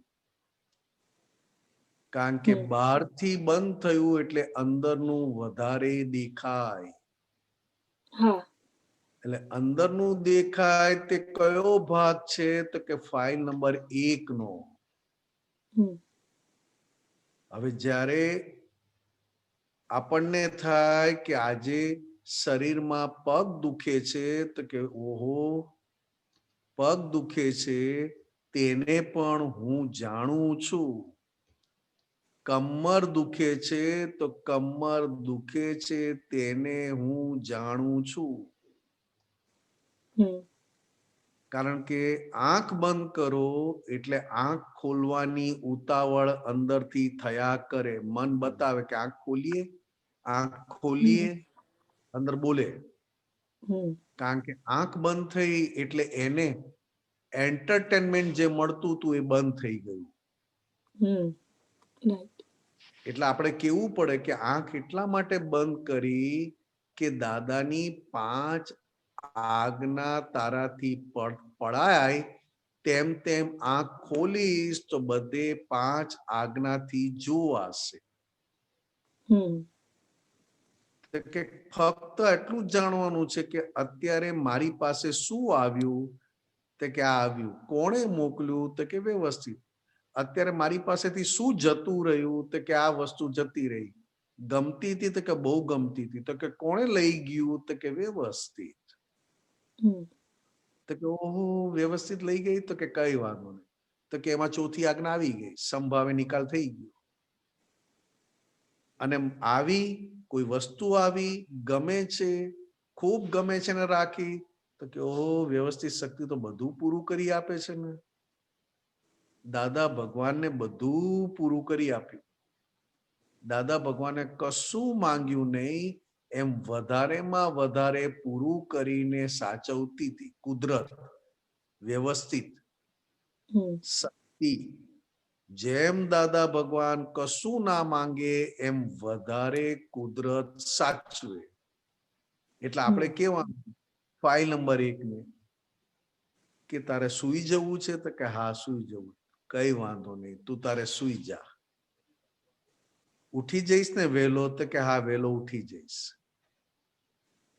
કારણ કે બહારથી બંધ થયું એટલે અંદરનું વધારે દેખાય. એટલે અંદરનું દેખાય તે કયો ભાગ છે? તો કે ફાઇલ નંબર 1 નો. હવે જ્યારે આપણને થાય કે આજે શરીરમાં પગ દુખે છે તો કે ઓહો પગ દુખે છે, તેને પણ હું જાણું છું. કમર દુખે છે તો કમર દુખે છે તેને હું જાણું છું. કારણ કે આંખ બંધ કરો એટલે આંખ ખોલવાની ઉતાવળ અંદરથી થયા કરે. મન બતાવે કે આંખ ખોલીએ, આંખ ખોલીએ, અંદર બોલે. કારણ કે આંખ બંધ થઈ એટલે એને એન્ટરટેનમેન્ટ જે મળતું હતું એ બંધ થઈ ગયું. રાઈટ. એટલે આપણે કેવું પડે કે આંખ એટલા માટે બંધ કરી કે દાદાની 5 આજ્ઞા તારાથી પડાય તેમ તેમ આંખ ખોલીશ તો બધે 5 આજ્ઞાથી જોવાશે. કે ફક્ત એટલું જ જાણવાનું છે કે અત્યારે મારી પાસે શું આવ્યું, તો કે આ આવ્યું. કોણે મોકલ્યું, તો કે વ્યવસ્થિત. અત્યારે મારી પાસેથી શું જતું રહ્યું, તો કે આ વસ્તુ જતી રહી. ગમતી હતી તો કે બહુ ગમતી હતી, તો કે કોણે લઈ ગયું, તો કે વ્યવસ્થિત. તો કે ઓહો વ્યવસ્થિત લઈ ગઈ, તો કે કઈ વાંધો નહીં. તો કે એમાં ચોથી આજ્ઞા આવી ગઈ, સંભાવે નિકાલ થઈ ગયો. અને આવી કોઈ વસ્તુ આવી ગમે છે, ખૂબ ગમે છે ને રાખી, તો કે ઓહો વ્યવસ્થિત શક્તિ તો બધું પૂરું કરી આપે છે ને. દાદા ભગવાનને બધું પૂરું કરી આપ્યું. દાદા ભગવાને કશું માંગ્યું નહીં, એમ વધારેમાં વધારે પૂરું કરીને સાચવતી હતી કુદરત, વ્યવસ્થિત શક્તિ. જેમ દાદા ભગવાન કશું ના માંગે એમ વધારે કુદરત સાચવે. એટલે આપણે કેવાનું ફાઇલ નંબર 1 ને કે તારે સુઈ જવું છે, તો કે હા સુઈ જવું. કઈ વાંધો નહીં, તું તારે સુઈ જા. ઉઠી જઈશ ને વહેલો, તો કે હા વહેલો ઉઠી જઈશ.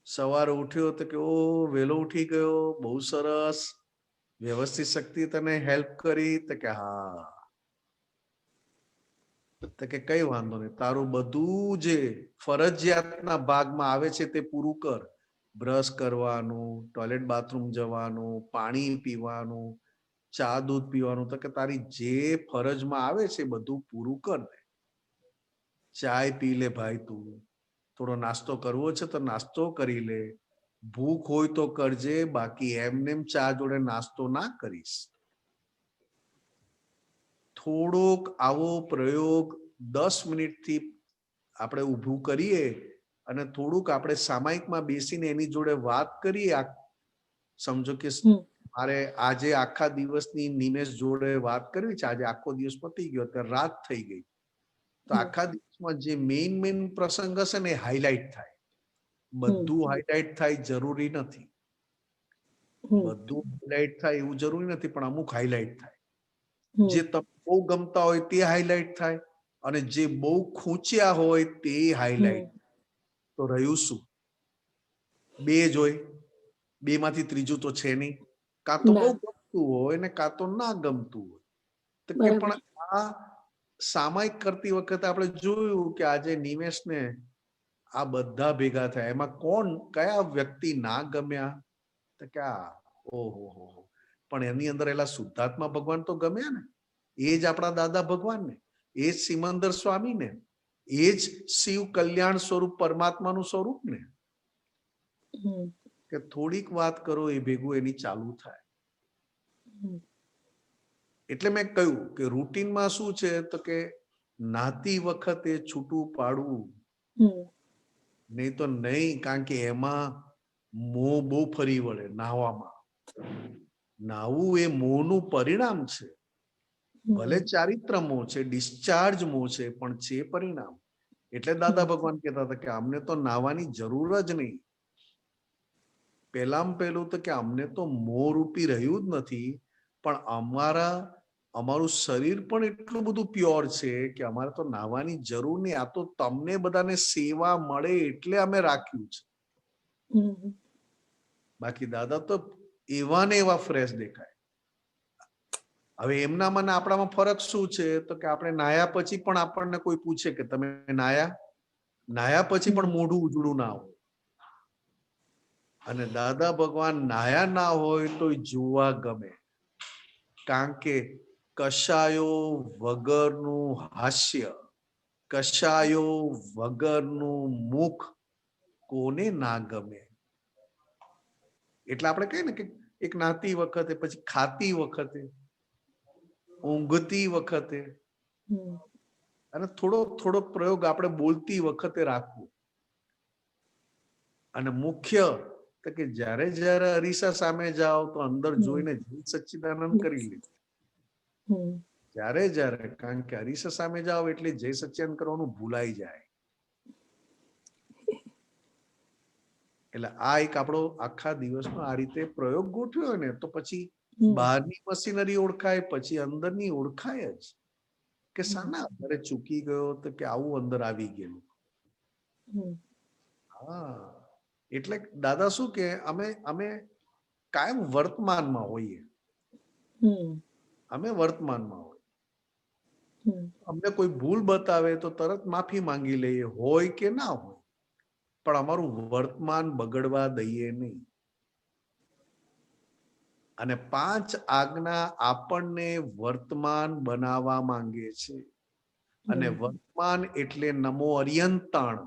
સવારે ઉઠ્યો તો કે ઓ વહેલો ઉઠી ગયો, બહુ સરસ. વ્યવસ્થિત શક્તિ તને હેલ્પ કરી, તો કે હા. તો કે કઈ વાંધો નહીં, તારું બધું જે ફરજિયાતના ભાગમાં આવે છે તે પૂરું કર. બ્રશ કરવાનું, ટોયલેટ બાથરૂમ જવાનું, પાણી પીવાનું, ચા દૂધ પીવાનું, તો કે તારી જે ફરજમાં આવે છે બધું પૂરું કર દે. ચાય પી લે ભાઈ તું. થોડો નાસ્તો કરવો છે તો નાસ્તો કરી લે. ભૂખ હોય તો કરજે, બાકી એમને ચા જોડે નાસ્તો ના કરીશ. થોડોક આવો પ્રયોગ 10 મિનિટથી આપણે ઊભું કરીએ અને થોડુંક આપણે સામાયિકમાં બેસીને એની જોડે વાત કરીએ. સમજો કે મારે આજે આખા દિવસની નિમેષ જોડે વાત કરવી છે, આજે આખો દિવસ પતી ગયો, અત્યારે રાત થઈ ગઈ, તો આખા દિવસમાં જે મેઇન પ્રસંગ હશે ને એ હાઇલાઇટ થાય. બધું હાઇલાઇટ થાય જરૂરી નથી, બધું હાઇલાઇટ થાય એવું જરૂરી નથી, પણ અમુક હાઇલાઇટ થાય. જે તમને બહુ ગમતા હોય તે હાઇલાઇટ થાય, અને જે બહુ ખૂંચ્યા હોય તે હાઇલાઇટ. તો રહ્યું શું? 2 જ હોય, 2 માંથી ત્રીજું તો છે નહીં. કાં તો બહુ ગમતું હોય ને કાં તો ના ગમતું હોય. તો કે પણ આ સામાયિક કરતી વખતે આપણે જોયું કે આજે નિમેષ ને આ બધા ભેગા થયા, એમાં કોણ કયા વ્યક્તિ ના ગમ્યા, તો કે ઓહો. પણ એની અંદર એલા શુદ્ધાત્મા ભગવાન તો ગમ્યા ને. એ જ આપણા દાદા ભગવાન ને, એ જ સિમંદર સ્વામી ને, એ જ શિવ કલ્યાણ સ્વરૂપ પરમાત્માનું સ્વરૂપ ને. કે થોડીક વાત કરો એ ભેગું એની ચાલુ થાય. એટલે મેં કહ્યું કે રૂટીનમાં શું છે, તો કે નાતી વખતે છૂટું પાડવું નહીં તો નહીં, કારણ કે એમાં મોહ બહુ ફરી વળે. નાહવામાં નાહવું એ મોહનું પરિણામ છે. ભલે ચારિત્ર મોહ છે, ડિસ્ચાર્જ મોહ છે, પણ છે પરિણામ. એટલે દાદા ભગવાન કહેતા હતા કે અમને તો નાહવાની જરૂર જ નહીં. પહેલામાં પહેલું તો કે અમને તો મોહ રૂપી રહ્યું જ નથી, પણ અમારું શરીર પણ એટલું બધું પ્યોર છે કે અમારે તો નાહવાની જરૂર નહીં. આ તો તમને બધાને સેવા મળે એટલે અમે રાખ્યું છે. બાકી દાદા તો એવા ને એવા ફ્રેશ દેખાય. હવે એમનામાં ને આપણામાં ફરક શું છે, તો કે આપણે નાયા પછી પણ આપણને કોઈ પૂછે કે તમે નાયા પછી પણ મોઢું ઉજળું ના હોય. અને દાદા ભગવાન નાયા ના હોય તો જોવા ગમે, કારણ કે કશાયો વગરનું હાસ્ય, કશાયો વગરનું મુખ કોને ના ગમે. એટલે આપણે કહીએ ને કે એક નાતી વખતે, પછી ખાતી વખતે, ઊંઘતી વખતે, અને થોડોક પ્રયોગ આપણે બોલતી વખતે રાખવું. અને મુખ્ય તો કે જ્યારે અરીસા સામે જાઓ તો અંદર જોઈને જય સચ્ચિદાનંદ કરી લે. જ્યારે કારણ કે હરીશ સામે જાઓ એટલે જય સચ્ચિદાનંદ કરવાનું ભૂલાઈ જાય. એટલે આ એક આપણો આખા દિવસનો આ રીતે પ્રયોગ ગોઠવ્યો ને તો પછી બહારની મશીનરી ઓળખાય, પછી અંદરની ઓળખાય જ કે શાના આધારે ચૂકી ગયો તો કે આવું અંદર આવી ગયેલું. હા, એટલે દાદા શું કે અમે કાયમ વર્તમાનમાં હોઈએ. અમે વર્તમાનમાં હોય, અમને કોઈ ભૂલ બતાવે તો તરત માફી માંગી લઈએ, હોય કે ના હોય, પણ અમારું વર્તમાન બગડવા દઈએ નહીં. અને 5 આજ્ઞા આપણને વર્તમાન બનાવવા માંગે છે. અને વર્તમાન એટલે નમો અર્યંતાણ.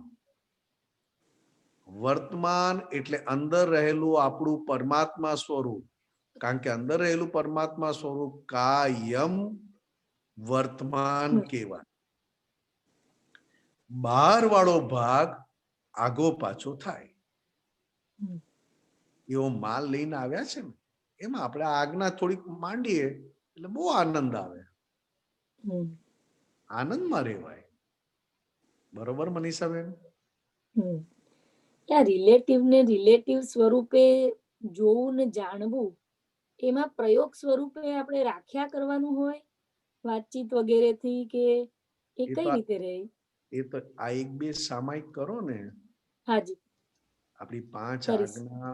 વર્તમાન એટલે અંદર રહેલું આપણું પરમાત્મા સ્વરૂપ. કારણ કે અંદર રહેલું પરમાત્મા સ્વરૂપ કાયમ વર્તમાન કહેવાય. બહાર વાળો ભાગ આગો પાછો થાય. એવો માલ લઈને આવ્યા છે ને, એમાં આપણે આજ્ઞા થોડીક માંડીએ એટલે બહુ આનંદ આવે. આનંદમાં રહેવાય. બરોબર મનીષાબેન? રિલેટિવ સ્વરૂપે જોવું ને જાણવું, એમાં પ્રયોગ સ્વરૂપે આપણે રાખ્યા કરવાનું હોય વાતચીત વગેરેથી, કે એ કઈ રીતે રહે? એ તો આ એક બે સામાયિક કરો ને. હાજી. આપણી 5 આજ્ઞા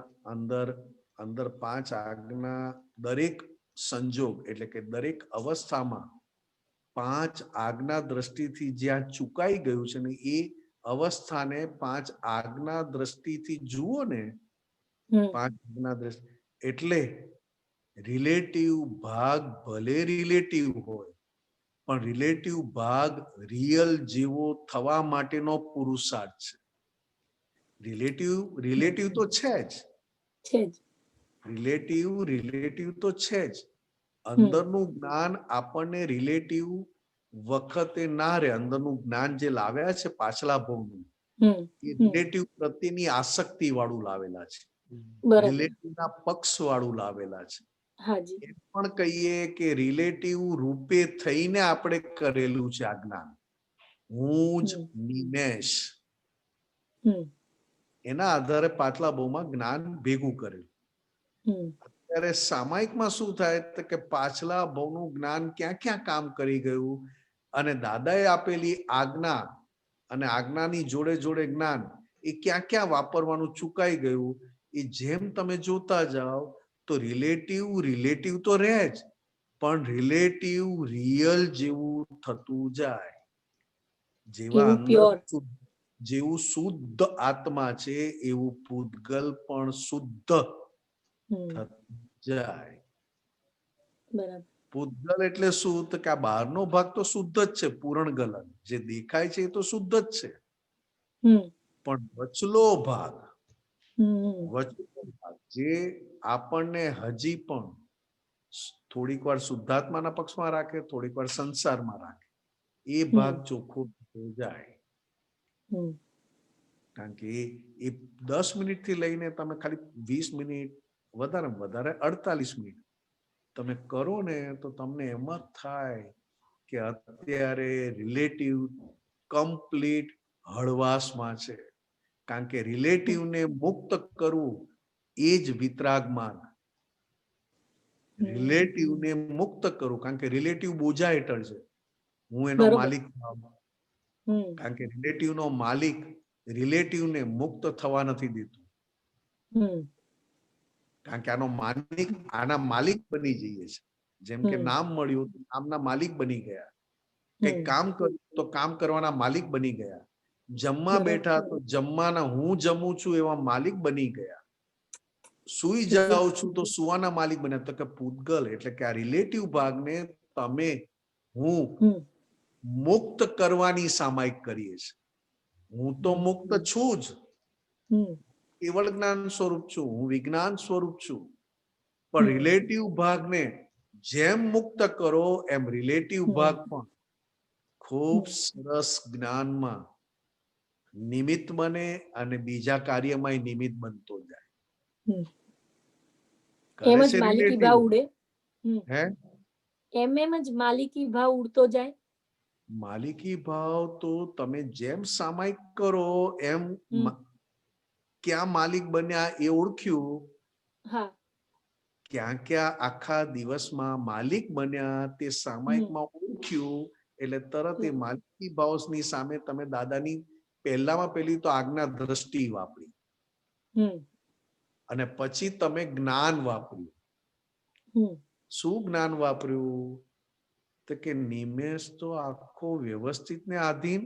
અંદર 5 આજ્ઞા દરેક સંજોગ એટલે કે દરેક અવસ્થામાં 5 આજ્ઞા દ્રષ્ટિથી જ્યાં ચુકાઈ ગયું છે ને એ અવસ્થાને 5 આજ્ઞા દ્રષ્ટિથી જુઓ ને. 5 આજ્ઞા દ્રષ્ટિ એટલે રિલેટિવ ભાગ ભલે રિલેટિવ હોય, પણ રિલેટિવ ભાગ રિયલ જેવો થવા માટેનો પુરુષાર્થ છે. રિલેટિવ તો છે જ. રિલેટિવ તો છે જ. અંદરનું જ્ઞાન આપણને રિલેટિવ વખતે ના રહે. અંદરનું જ્ઞાન જે લાવ્યા છે પાછલા ભવનું, એ રિલેટિવ પ્રત્યેની આસક્તિ વાળું લાવેલા છે. રિલેટિવના પક્ષ વાળું લાવેલા છે. એ પણ કહીએ કે રિલેટિવ રૂપે થઈને આપણે કરેલું છે આ જ્ઞાન. હું જ નિમેશ, એના આધારે પાછલા બહુમાં જ્ઞાન ભેગું કરેલું. અત્યારે સામાયિકમાં શું થાય કે પાછલા બહુનું જ્ઞાન ક્યાં ક્યાં કામ કરી ગયું, અને દાદાએ આપેલી આજ્ઞા અને આજ્ઞાની જોડે જોડે જ્ઞાન એ ક્યાં ક્યાં વાપરવાનું ચૂકાઈ ગયું. એ જેમ તમે જોતા જાઓ તો રિલેટિવ તો રહે જ, પણ રિલેટિવ રિયલ જેવું થતું જાય. જેવું શુદ્ધ આત્મા છે એવું પૂતગલ પણ શુદ્ધ થતું જાય. પૂતગલ એટલે શું? તો કે આ બહારનો ભાગ તો શુદ્ધ જ છે, પૂરણ ગલન જે દેખાય છે એ તો શુદ્ધ જ છે, પણ વચલો ભાગ જે આપણને હજી પણ થોડીક વાર શુદ્ધાત્માના પક્ષમાં રાખે, થોડીક વાર સંસારમાં રાખે, એ ભાગ ચોખ્ખો થઈ જાય. કારણ કે એ 10 મિનિટ થી લઈને તમે ખાલી 20 મિનિટ, વધારે 48 મિનિટ તમે કરો ને તો તમને એમ જ થાય કે અત્યારે રિલેટિવ કમ્પ્લીટ હળવાશમાં છે. કારણ કે રિલેટિવને મુક્ત કરવું એ જ વિતરાગ માર્ગ. રિલેટિવને મુક્ત કરવું, કારણ કે રિલેટિવ બોજા હેઠળ છે, હું એનો માલિક. કારણ કે રિલેટિવનો માલિક રિલેટિવને મુક્ત થવા નથી દેતું. કારણ કે આના માલિક બની જઈએ છે. જેમ કે નામ મળ્યું તો નામના માલિક બની ગયા. કઈક કામ કર્યું તો કામ કરવાના માલિક બની ગયા. જમવા બેઠા તો જમવાના હું જમું છું એવા માલિક બની ગયા. સુઈ જાઉં છું તો સુવાના માલિક બન્યા. તો કે પૂતગલ એટલે કે આ રિલેટિવ ભાગને તમે હું મુક્ત કરવાની સામાયિક કરીએ છીએ. હું તો મુક્ત છું જ, કેવળ જ્ઞાન સ્વરૂપ છું, હું વિજ્ઞાન સ્વરૂપ છું. પણ રિલેટિવ ભાગને જેમ મુક્ત કરો એમ રિલેટિવ ભાગ પણ ખૂબ સરસ જ્ઞાનમાં નિમિત્ત બને અને બીજા કાર્યમાં નિમિત્ત બનતો જાય. એમ જ માલિકી ભાવ ઉડે. હે એમ જ માલિકી ભાવ ઉડતો જાય? માલિકી ભાવ તો તમે જેમ સામાયિક કરો એમ હમ. ક્યાં માલિક બન્યા એ ઓળખ્યું, હા. ક્યાં ક્યાં આખા દિવસમાં માલિક બન્યા તે સામાયિકમાં ઓળખ્યું, એટલે તરત એ માલિકી ભાવની સામે તમે દાદાની પહેલામાં પહેલી તો આજ્ઞા દ્રષ્ટિ વાપરી અને પછી તમે જ્ઞાન વાપર્યું. શું જ્ઞાન વાપર્યું? તો કે નિમેષ તો આખો વ્યવસ્થિત ને આધીન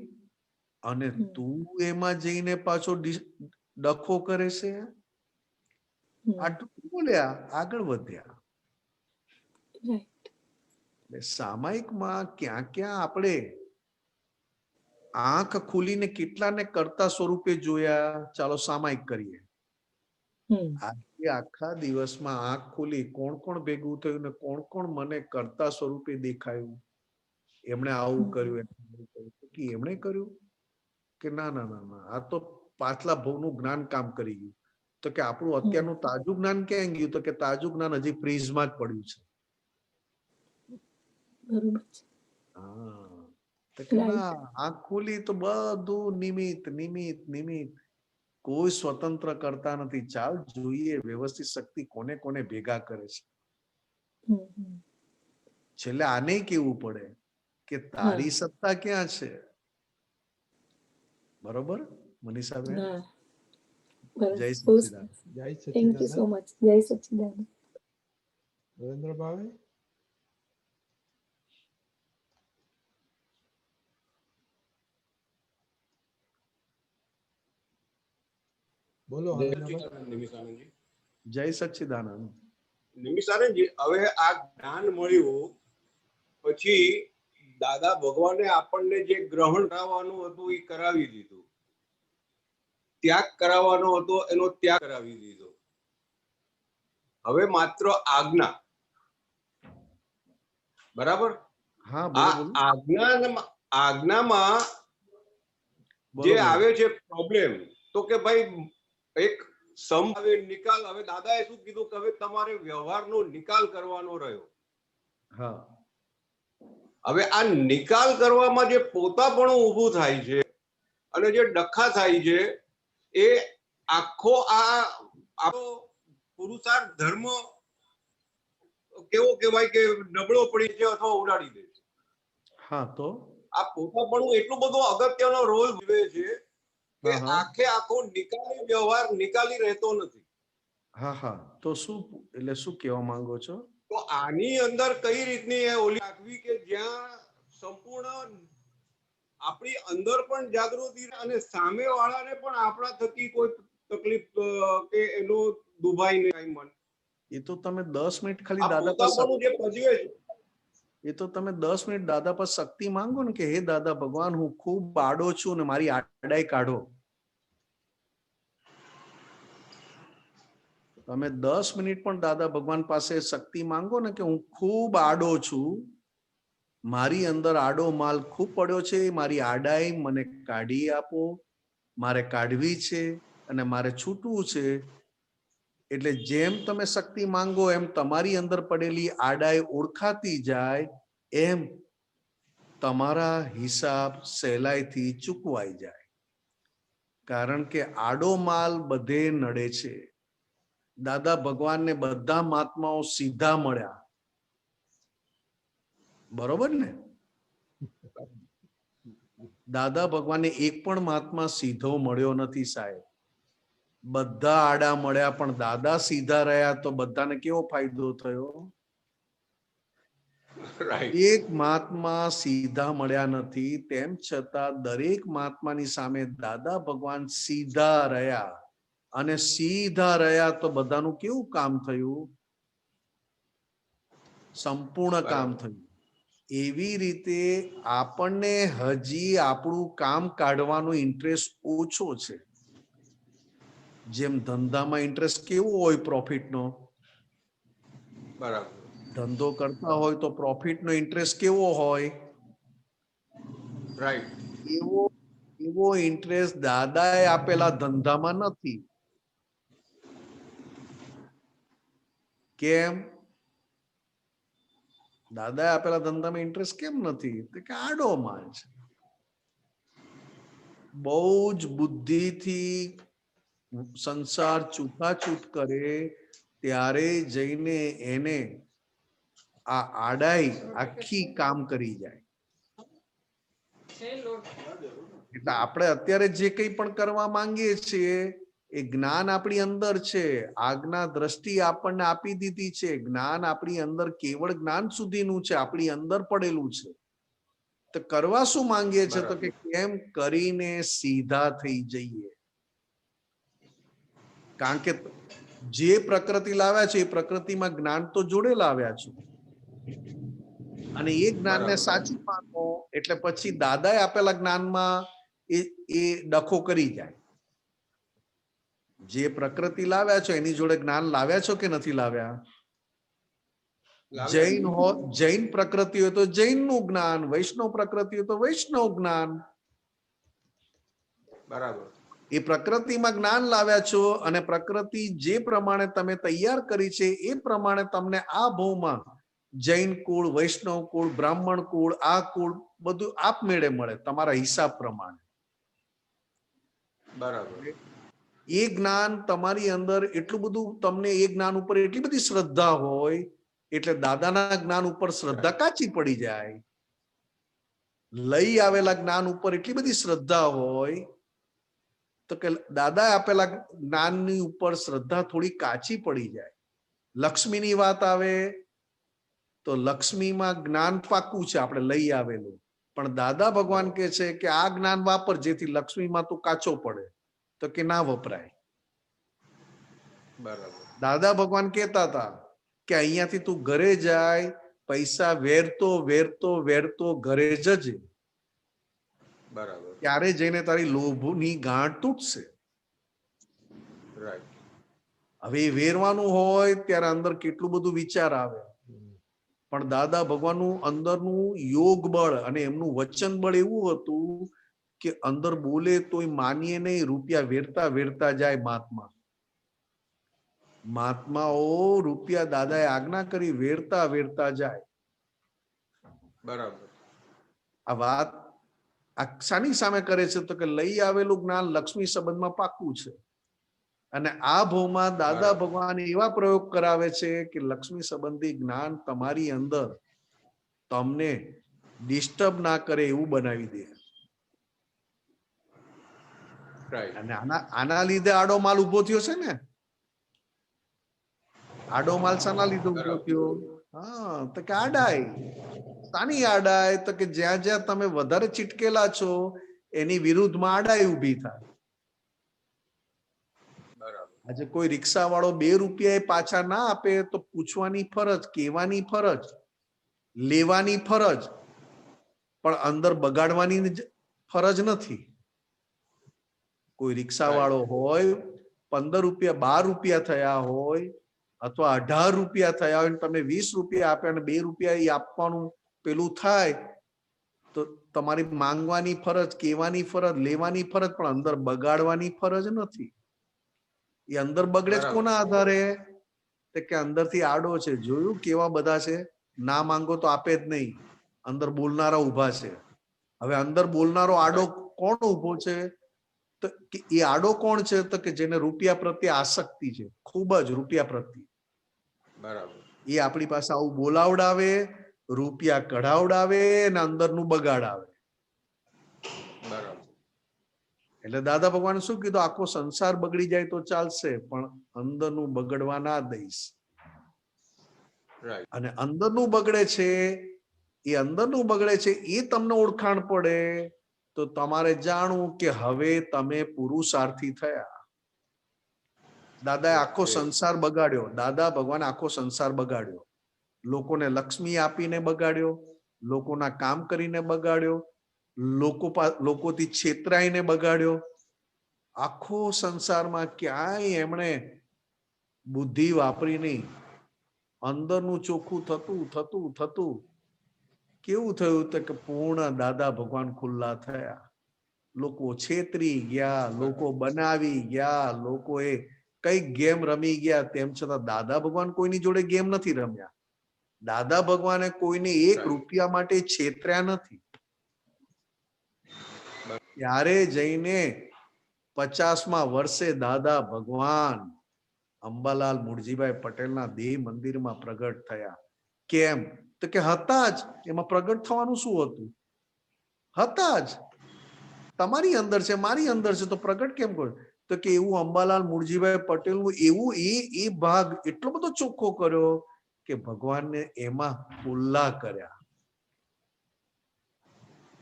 અને તું એમાં જઈને પાછો ડખો કરે છે. આટલું બોલ્યા, આગળ વધ્યા. સામાયિકમાં ક્યાં ક્યાં આપણે આંખ ખુલીને કેટલાને કરતા સ્વરૂપે જોયા, ચાલો સામાયિક કરીએ. આજે આખા દિવસમાં આંખ ખુલી કોણ કોણ ભેગું થયું ને કોણ કોણ મને કરતા સ્વરૂપે દેખાયું, એમણે આવું કર્યું, એમણે કર્યું કે ના ના ના ના, આ તો પાછલા ભવનું જ્ઞાન કામ કરી ગયું. તો કે આપણું અત્યારનું તાજું જ્ઞાન ક્યાં ગયું? તો કે તાજું જ્ઞાન હજી ફ્રીઝમાં જ પડ્યું છે. આંખ ખુલી તો બધું નિમિત્ત નિમિત્ત નિમિત્ત, કોઈ સ્વતંત્ર કરતા નથી. ચાલ જોઈએ વ્યવસ્થિત શક્તિ કોને કોને ભેગા કરે છે. છેલ્લે આને કેવું પડે કે તારી સત્તા ક્યાં છે? બરોબર મનીષાબેન? જય સચ્ચિદાનંદ. જય thank you so Sachchidanand. Much. જય સચ્ચિદાનંદ. નરેન્દ્રભાઈ, બોલો. નિમિષાનંદજી, જય સચ્ચિદાનંદ. નિમિષાનંદજી, હવે આ જ્ઞાન મળ્યું પછી દાદા ભગવાને આપણને જે ગ્રહણ કરાવવાનું હતું એ કરાવી દીધું, ત્યાગ કરાવવાનો હતો એનો ત્યાગ કરાવી દીધો. હવે માત્ર આજ્ઞા. બરાબર? હા, આ આજ્ઞામાં જે આવે છે પ્રોબ્લેમ, તો કે ભાઈ એક હવે નિકાલ. હવે દાદાએ શું કીધું કે હવે તમારે વ્યવહારનો નિકાલ કરવાનો રહ્યો. હા. હવે આ નિકાલ કરવામાં જે પોતાપણું ઊભું થાય છે અને જે ડખા થાય છે, એ આખો આપણો પુરુષાર્થ ધર્મ કેવો કહેવાય કે નબળો પડી છે અથવા ઉડાડી દે છે. હા, તો આ પોતાપણું એટલું બધું અગત્યનો રોલ ભજવે છે કે આખે આખો નિકાલી વ્યવહાર નિકાલી રહેતો નથી. હા હા, તો શું એટલે શું કહેવા માંગો છો? તો આની અંદર કઈ રીતની ઓલી રાખવી કે જ્યાં સંપૂર્ણ આપણી અંદર પણ જાગૃતિ અને સામે વાળાને પણ આપણા થકી કોઈ તકલીફ કે એનો દુભાઈ નહીં મન. એ તો તમે 10 મિનિટ ખાલી દાદા જે ભજવે છે, એ તો તમે 10 મિનિટ દાદા પર શક્તિ માંગો ને કે હે દાદા ભગવાન, હું ખૂબ આડો છું ને મારી આડાઈ કાઢો. તમે 10 મિનિટ પણ દાદા ભગવાન પાસે શક્તિ માંગો ને કે હું ખૂબ આડો છું, મારી અંદર આડો માલ ખૂબ પડ્યો છે, મારી આડાઈ મને કાઢી આપો, મારે કાઢવી છે અને મારે છૂટવું છે. એટલે જેમ તમે શક્તિ માંગો એમ તમારી અંદર પડેલી આડાઈ ઓળખાતી જાય, એમ તમારા હિસાબ સહેલાઈથી ચૂકવાઈ જાય. કારણ કે આડો માલ બધે નડે છે. દાદા ભગવાનને બધા મહાત્માઓ સીધા મળ્યા, બરોબર ને? દાદા ભગવાનને એક પણ મહાત્મા સીધો મળ્યો નથી સાહેબ. બધા આડા મળ્યા પણ દાદા સીધા રહ્યા તો બધાને કેવો ફાયદો થયો? એક મહાત્મા સીધા મળ્યા નથી, તેમ છતાં દરેક મહાત્માની સામે દાદા ભગવાન સીધા રહ્યા, અને સીધા રહ્યા તો બધાનું કેવું કામ થયું? સંપૂર્ણ કામ થયું. એવી રીતે આપણને હજી આપણું કામ કાઢવાનો ઇન્ટરેસ્ટ ઓછો છે. જેમ ધંધામાં ઇન્ટરેસ્ટ કેવો હોય પ્રોફિટનો? બરાબર. ધંધો કરતા હોય તો પ્રોફિટનો ઇન્ટરેસ્ટ કેવો હોય? રાઈટ. એવો ઇન્ટરેસ્ટ દાદાએ આપેલા ધંધામાં નથી. કેમ? દાદાએ આપેલા ધંધામાં ઇન્ટરેસ્ટ કેમ નથી? તો કે આડો માલ છે. બહુ જ બુદ્ધિથી સંસાર છૂટાછૂટ કરે ત્યારે જઈને એને આ આડાઈ આખી કામ કરી જાય. એટલે આપણે અત્યારે જે કંઈ પણ કરવા માંગીએ છીએ એ જ્ઞાન આપણી અંદર છે. આજ્ઞા દ્રષ્ટિ આપણને આપી દીધી છે. જ્ઞાન આપણી અંદર કેવળ જ્ઞાન સુધીનું છે, આપણી અંદર પડેલું છે. તો કરવા શું માંગીએ છીએ? તો કે કેમ કરીને સીધા થઈ જઈએ. કારણ કે જે પ્રકૃતિ લાવ્યા છે એ પ્રકૃતિમાં જ્ઞાન તો જોડે લાવ્યા છે, અને એ જ્ઞાનને સાચું માનો એટલે પછી દાદાએ આપેલા જ્ઞાનમાં એ ડખો કરી જાય. જે પ્રકૃતિ લાવ્યા છો એની જોડે જ્ઞાન લાવ્યા છો કે નથી લાવ્યા? જૈન પ્રકૃતિ હોય તો જૈન નું જ્ઞાન, વૈષ્ણવ પ્રકૃતિ હોય તો વૈષ્ણવ જ્ઞાન. બરાબર. એ પ્રકૃતિમાં જ્ઞાન લાવ્યા છો અને પ્રકૃતિ જે પ્રમાણે તમે તૈયાર કરી છે એ પ્રમાણે તમને આ ભવમાં જૈન કુળ, વૈષ્ણવ કુળ, બ્રાહ્મણ કુળ, આ કુળ બધું આપમેળે મળે તમારા હિસાબ પ્રમાણે. બરાબર. એ જ્ઞાન તમારી અંદર એટલું બધું, તમને એ જ્ઞાન ઉપર એટલી બધી શ્રદ્ધા હોય એટલે દાદાના જ્ઞાન ઉપર શ્રદ્ધા કાચી પડી જાય. લઈ આવેલા જ્ઞાન ઉપર એટલી બધી શ્રદ્ધા હોય તો કે દાદાએ આપેલા જ્ઞાનની ઉપર શ્રદ્ધા થોડી કાચી પડી જાય. લક્ષ્મીની વાત આવે તો લક્ષ્મીમાં જ્ઞાન પાકું છે આપણે લઈ આવેલું, પણ દાદા ભગવાન કહે છે કે આ જ્ઞાન વાપર જેથી લક્ષ્મીમાં તું કાચો પડે. તો કે ના વપરાય. બરાબર. દાદા ભગવાન કહેતા હતા કે અહીંયાથી તું ઘરે જાય, પૈસા વેરતો વેરતો વેરતો ઘરે જજે. બરાબર. ત્યારે જઈને તારી લોભની ગાંઠ તૂટશે. રાઈટ. હવે એ વેરવાનું હોય ત્યારે અંદર કેટલું બધું વિચાર આવે, પણ દાદા ભગવાનનું અંદરનું યોગ બળ અને એમનું વચન બળ એવું હતું કે અંદર બોલે તોય માનીએ નહીં, રૂપિયા વેરતા વેરતા જાય. મહાત્માઓ રૂપિયા દાદાએ આજ્ઞા કરી વેરતા વેરતા જાય. બરાબર. આ વાત આ શાની સામે કરે છે? તો કે લઈ આવેલું જ્ઞાન લક્ષ્મી સંબંધમાં પાકું છે, અને આ ભવમાં દાદા ભગવાન એવા પ્રયોગ કરાવે છે કે લક્ષ્મી સંબંધી જ્ઞાન તમારી અંદર તમને ડિસ્ટર્બ ના કરે એવું બનાવી દે. અને આના લીધે આડો માલ ઉભો થયો છે ને. આડો માલ શાના લીધે ઉભો થયો? હા, તો કે આડાઈ. શાની આડાઈ? તો કે જ્યાં જ્યાં તમે વધારે ચીટકેલા છો એની વિરુદ્ધમાં આડાઈ ઊભી થાય. આજે કોઈ રિક્ષા વાળો 2 રૂપિયા પાછા ના આપે તો પૂછવાની ફરજ, કહેવાની ફરજ, લેવાની ફરજ, પણ અંદર બગાડવાની ફરજ નથી. કોઈ રિક્ષા વાળો હોય 15 રૂપિયા 12 રૂપિયા થયા હોય અથવા 18 રૂપિયા થયા હોય, તમે 20 રૂપિયા આપ્યા અને 2 રૂપિયા એ આપવાનું પેલું થાય તો તમારી માંગવાની ફરજ, કહેવાની ફરજ, લેવાની ફરજ, પણ અંદર બગાડવાની ફરજ નથી. એ અંદર બગડે જ કોના આધારે? કે અંદરથી આડો છે. જોયું કેવા બધા છે, ના માંગો તો આપે જ નહીં, અંદર બોલનારા ઉભા છે. હવે અંદર બોલનારો આડો કોણ ઉભો છે? તો એ આડો કોણ છે? તો કે જેને રૂપિયા પ્રત્યે આસક્તિ છે, ખૂબ જ રૂપિયા પ્રત્યે. બરાબર. એ આપણી પાસે આવું બોલાવડાવે, રૂપિયા કઢાવડાવે અને અંદરનું બગાડાવે. બરાબર. એટલે દાદા ભગવાન શું કીધું? આખો સંસાર બગડી જાય તો ચાલશે, પણ અંદરનું બગડવા ના દઈશ. અને અંદરનું બગડે છે, એ અંદરનું બગડે છે એ તમને ઓળખાણ પડે તો તમારે જાણવું કે હવે તમે પુરુષાર્થી થયા. દાદાએ આખો સંસાર બગાડ્યો. દાદા ભગવાન આખો સંસાર બગાડ્યો. લોકોને લક્ષ્મી આપીને બગાડ્યો, લોકોના કામ કરીને બગાડ્યો, લોકોથી છેતરાઈને બગાડ્યો. આખો સંસારમાં ક્યાંય એમણે બુદ્ધિ વાપરી નહીં. અંદરનું ચોખ્ખું થતું થતું થતું કેવું થયું? તો કે પૂર્ણ દાદા ભગવાન ખુલ્લા થયા. લોકો છેતરી ગયા, લોકો બનાવી ગયા, લોકોએ કઈ ગેમ રમી ગયા. તેમ છતાં દાદા ભગવાન કોઈની જોડે ગેમ નથી રમ્યા. દાદા ભગવાને કોઈને એક રૂપિયા માટે છેતર્યા નથી. ત્યારે જઈને 50મા વર્ષે દાદા ભગવાન અંબાલાલ મુરજીભાઈ પટેલના દેહ મંદિરમાં પ્રગટ થયા. કેમ? તો કે હતા જ. એમાં પ્રગટ થવાનું શું હતું? હતા જ. તમારી અંદર છે, મારી અંદર છે, તો પ્રગટ કેમ કરો? તો કે એવું અંબાલાલ મુરજીભાઈ પટેલનું એવું એ ભાગ એટલો બધો ચોખ્ખો કર્યો કે ભગવાનને એમાં ખુલ્લા કર્યા.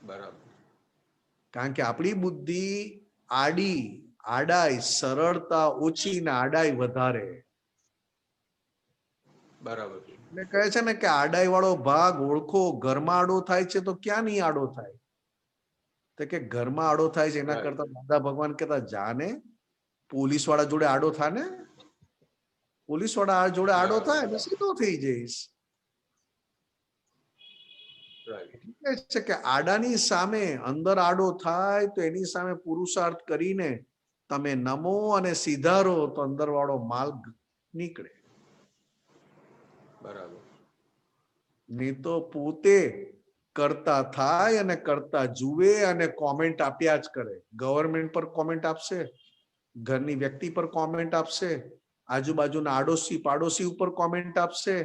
બરાબર. કારણ કે આપણી બુદ્ધિ આડાઈ સરળતા ઓછી ને આડાઈ વધારે. બરાબર. એટલે કહે છે ને કે આડાઈ વાળો ભાગ ઓળખો. ઘરમાં આડો થાય છે તો ક્યાં નહીં આડો થાય? તો કે ઘરમાં આડો થાય છે એના કરતા દાદા ભગવાન કહેતા જાને પોલીસ વાળા જોડે આડો થાને, પોલીસ વાળા જોડે આડો થાય ને સીધો થઈ જઈશ. છે કે આડાની સામે અંદર આડો થાય તો એની સામે પુરુષાર્થ કરીને તમે નમો અને સીધારો તો અંદર વાળો માલ નીકળે. બરાબર. નહીં તો પોતે કરતા થાય અને કરતા જુએ અને કોમેન્ટ આપ્યા જ કરે. ગવર્મેન્ટ પર કોમેન્ટ આપશે, ઘરની વ્યક્તિ પર કોમેન્ટ આપશે, આજુબાજુના આડોશી પાડોશી ઉપર કોમેન્ટ આપશે,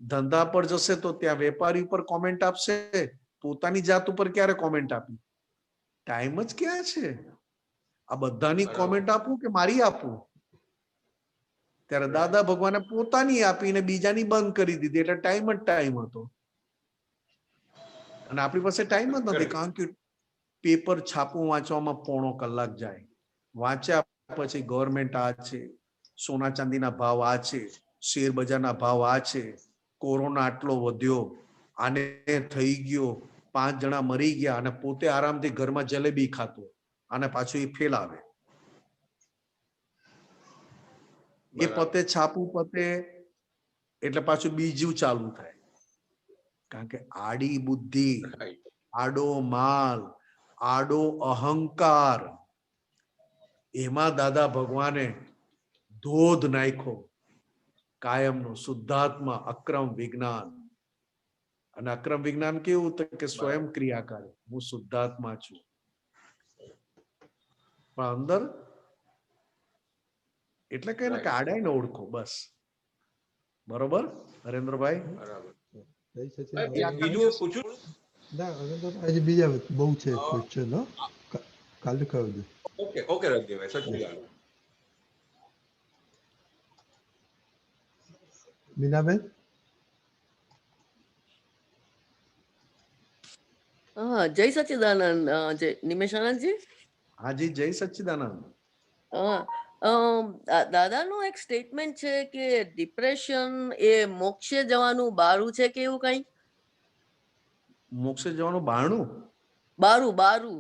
ધંધા પર જશે તો ત્યાં વેપારી ઉપર કોમેન્ટ આપશે. પોતાની જાત ઉપર ક્યારે કોમેન્ટ આપી? ટાઈમ જ ક્યાં છે? આ બધાની કોમેન્ટ આપું કે મારી આપું? ત્યારે દાદા ભગવાને પોતાની આપીને બીજાની બંધ કરી દીધી. એટલે ટાઈમ જ ટાઈમ હતો. અને આપણી પાસે ટાઈમ જ નથી. કારણ કે પેપર છાપું વાંચવામાં પોણો કલાક જાય. વાંચ્યા પછી ગવર્મેન્ટ આ છે, સોના ચાંદીના ભાવ આ છે, શેર બજારના ભાવ આ છે, કોરોના આટલો વધ્યો, આને થઈ ગયો, 5 જણા મરી ગયા, અને પોતે આરામથી ઘરમાં જલેબી ખાતો, અને પાછું એ ફેલાવે. એ પતે છાપું પતે એટલે પાછું બીજું ચાલુ થાય. કારણ કે આડી બુદ્ધિ, આડો માલ, આડો અહંકાર, એમાં દાદા ભગવાને ધોધ નાખ્યો કાયમનો. શુદ્ધાત્મા અક્રમ વિજ્ઞાન. અને અક્રમ વિજ્ઞાન કેવું? તો કે સ્વયં ક્રિયા કરે. હું શુદ્ધાત્મા છું, પણ અંદર એટલે કે આડાઈને ઓળખો બસ. બરોબર હરેન્દ્રભાઈ? બરાબર. જય બીજું પૂછું? ના આજે બીજા બહુ છે ક્વેશ્ચન. કાલે કરજો. ઓકે ઓકે રાજ્યભાઈ, સચિદાન. મીનાબેન? હા, જય સચ્ચિદાનંદ. જય નિમેશાનંદજી. હાજી, જય સચ્ચિદાનંદ. દાદાનું એક સ્ટેટમેન્ટ છે કે ડિપ્રેશન એ મોક્ષે જવાનું બારું છે કે એવું કઈ? મોક્ષે જવાનું બારણું? બારું બારું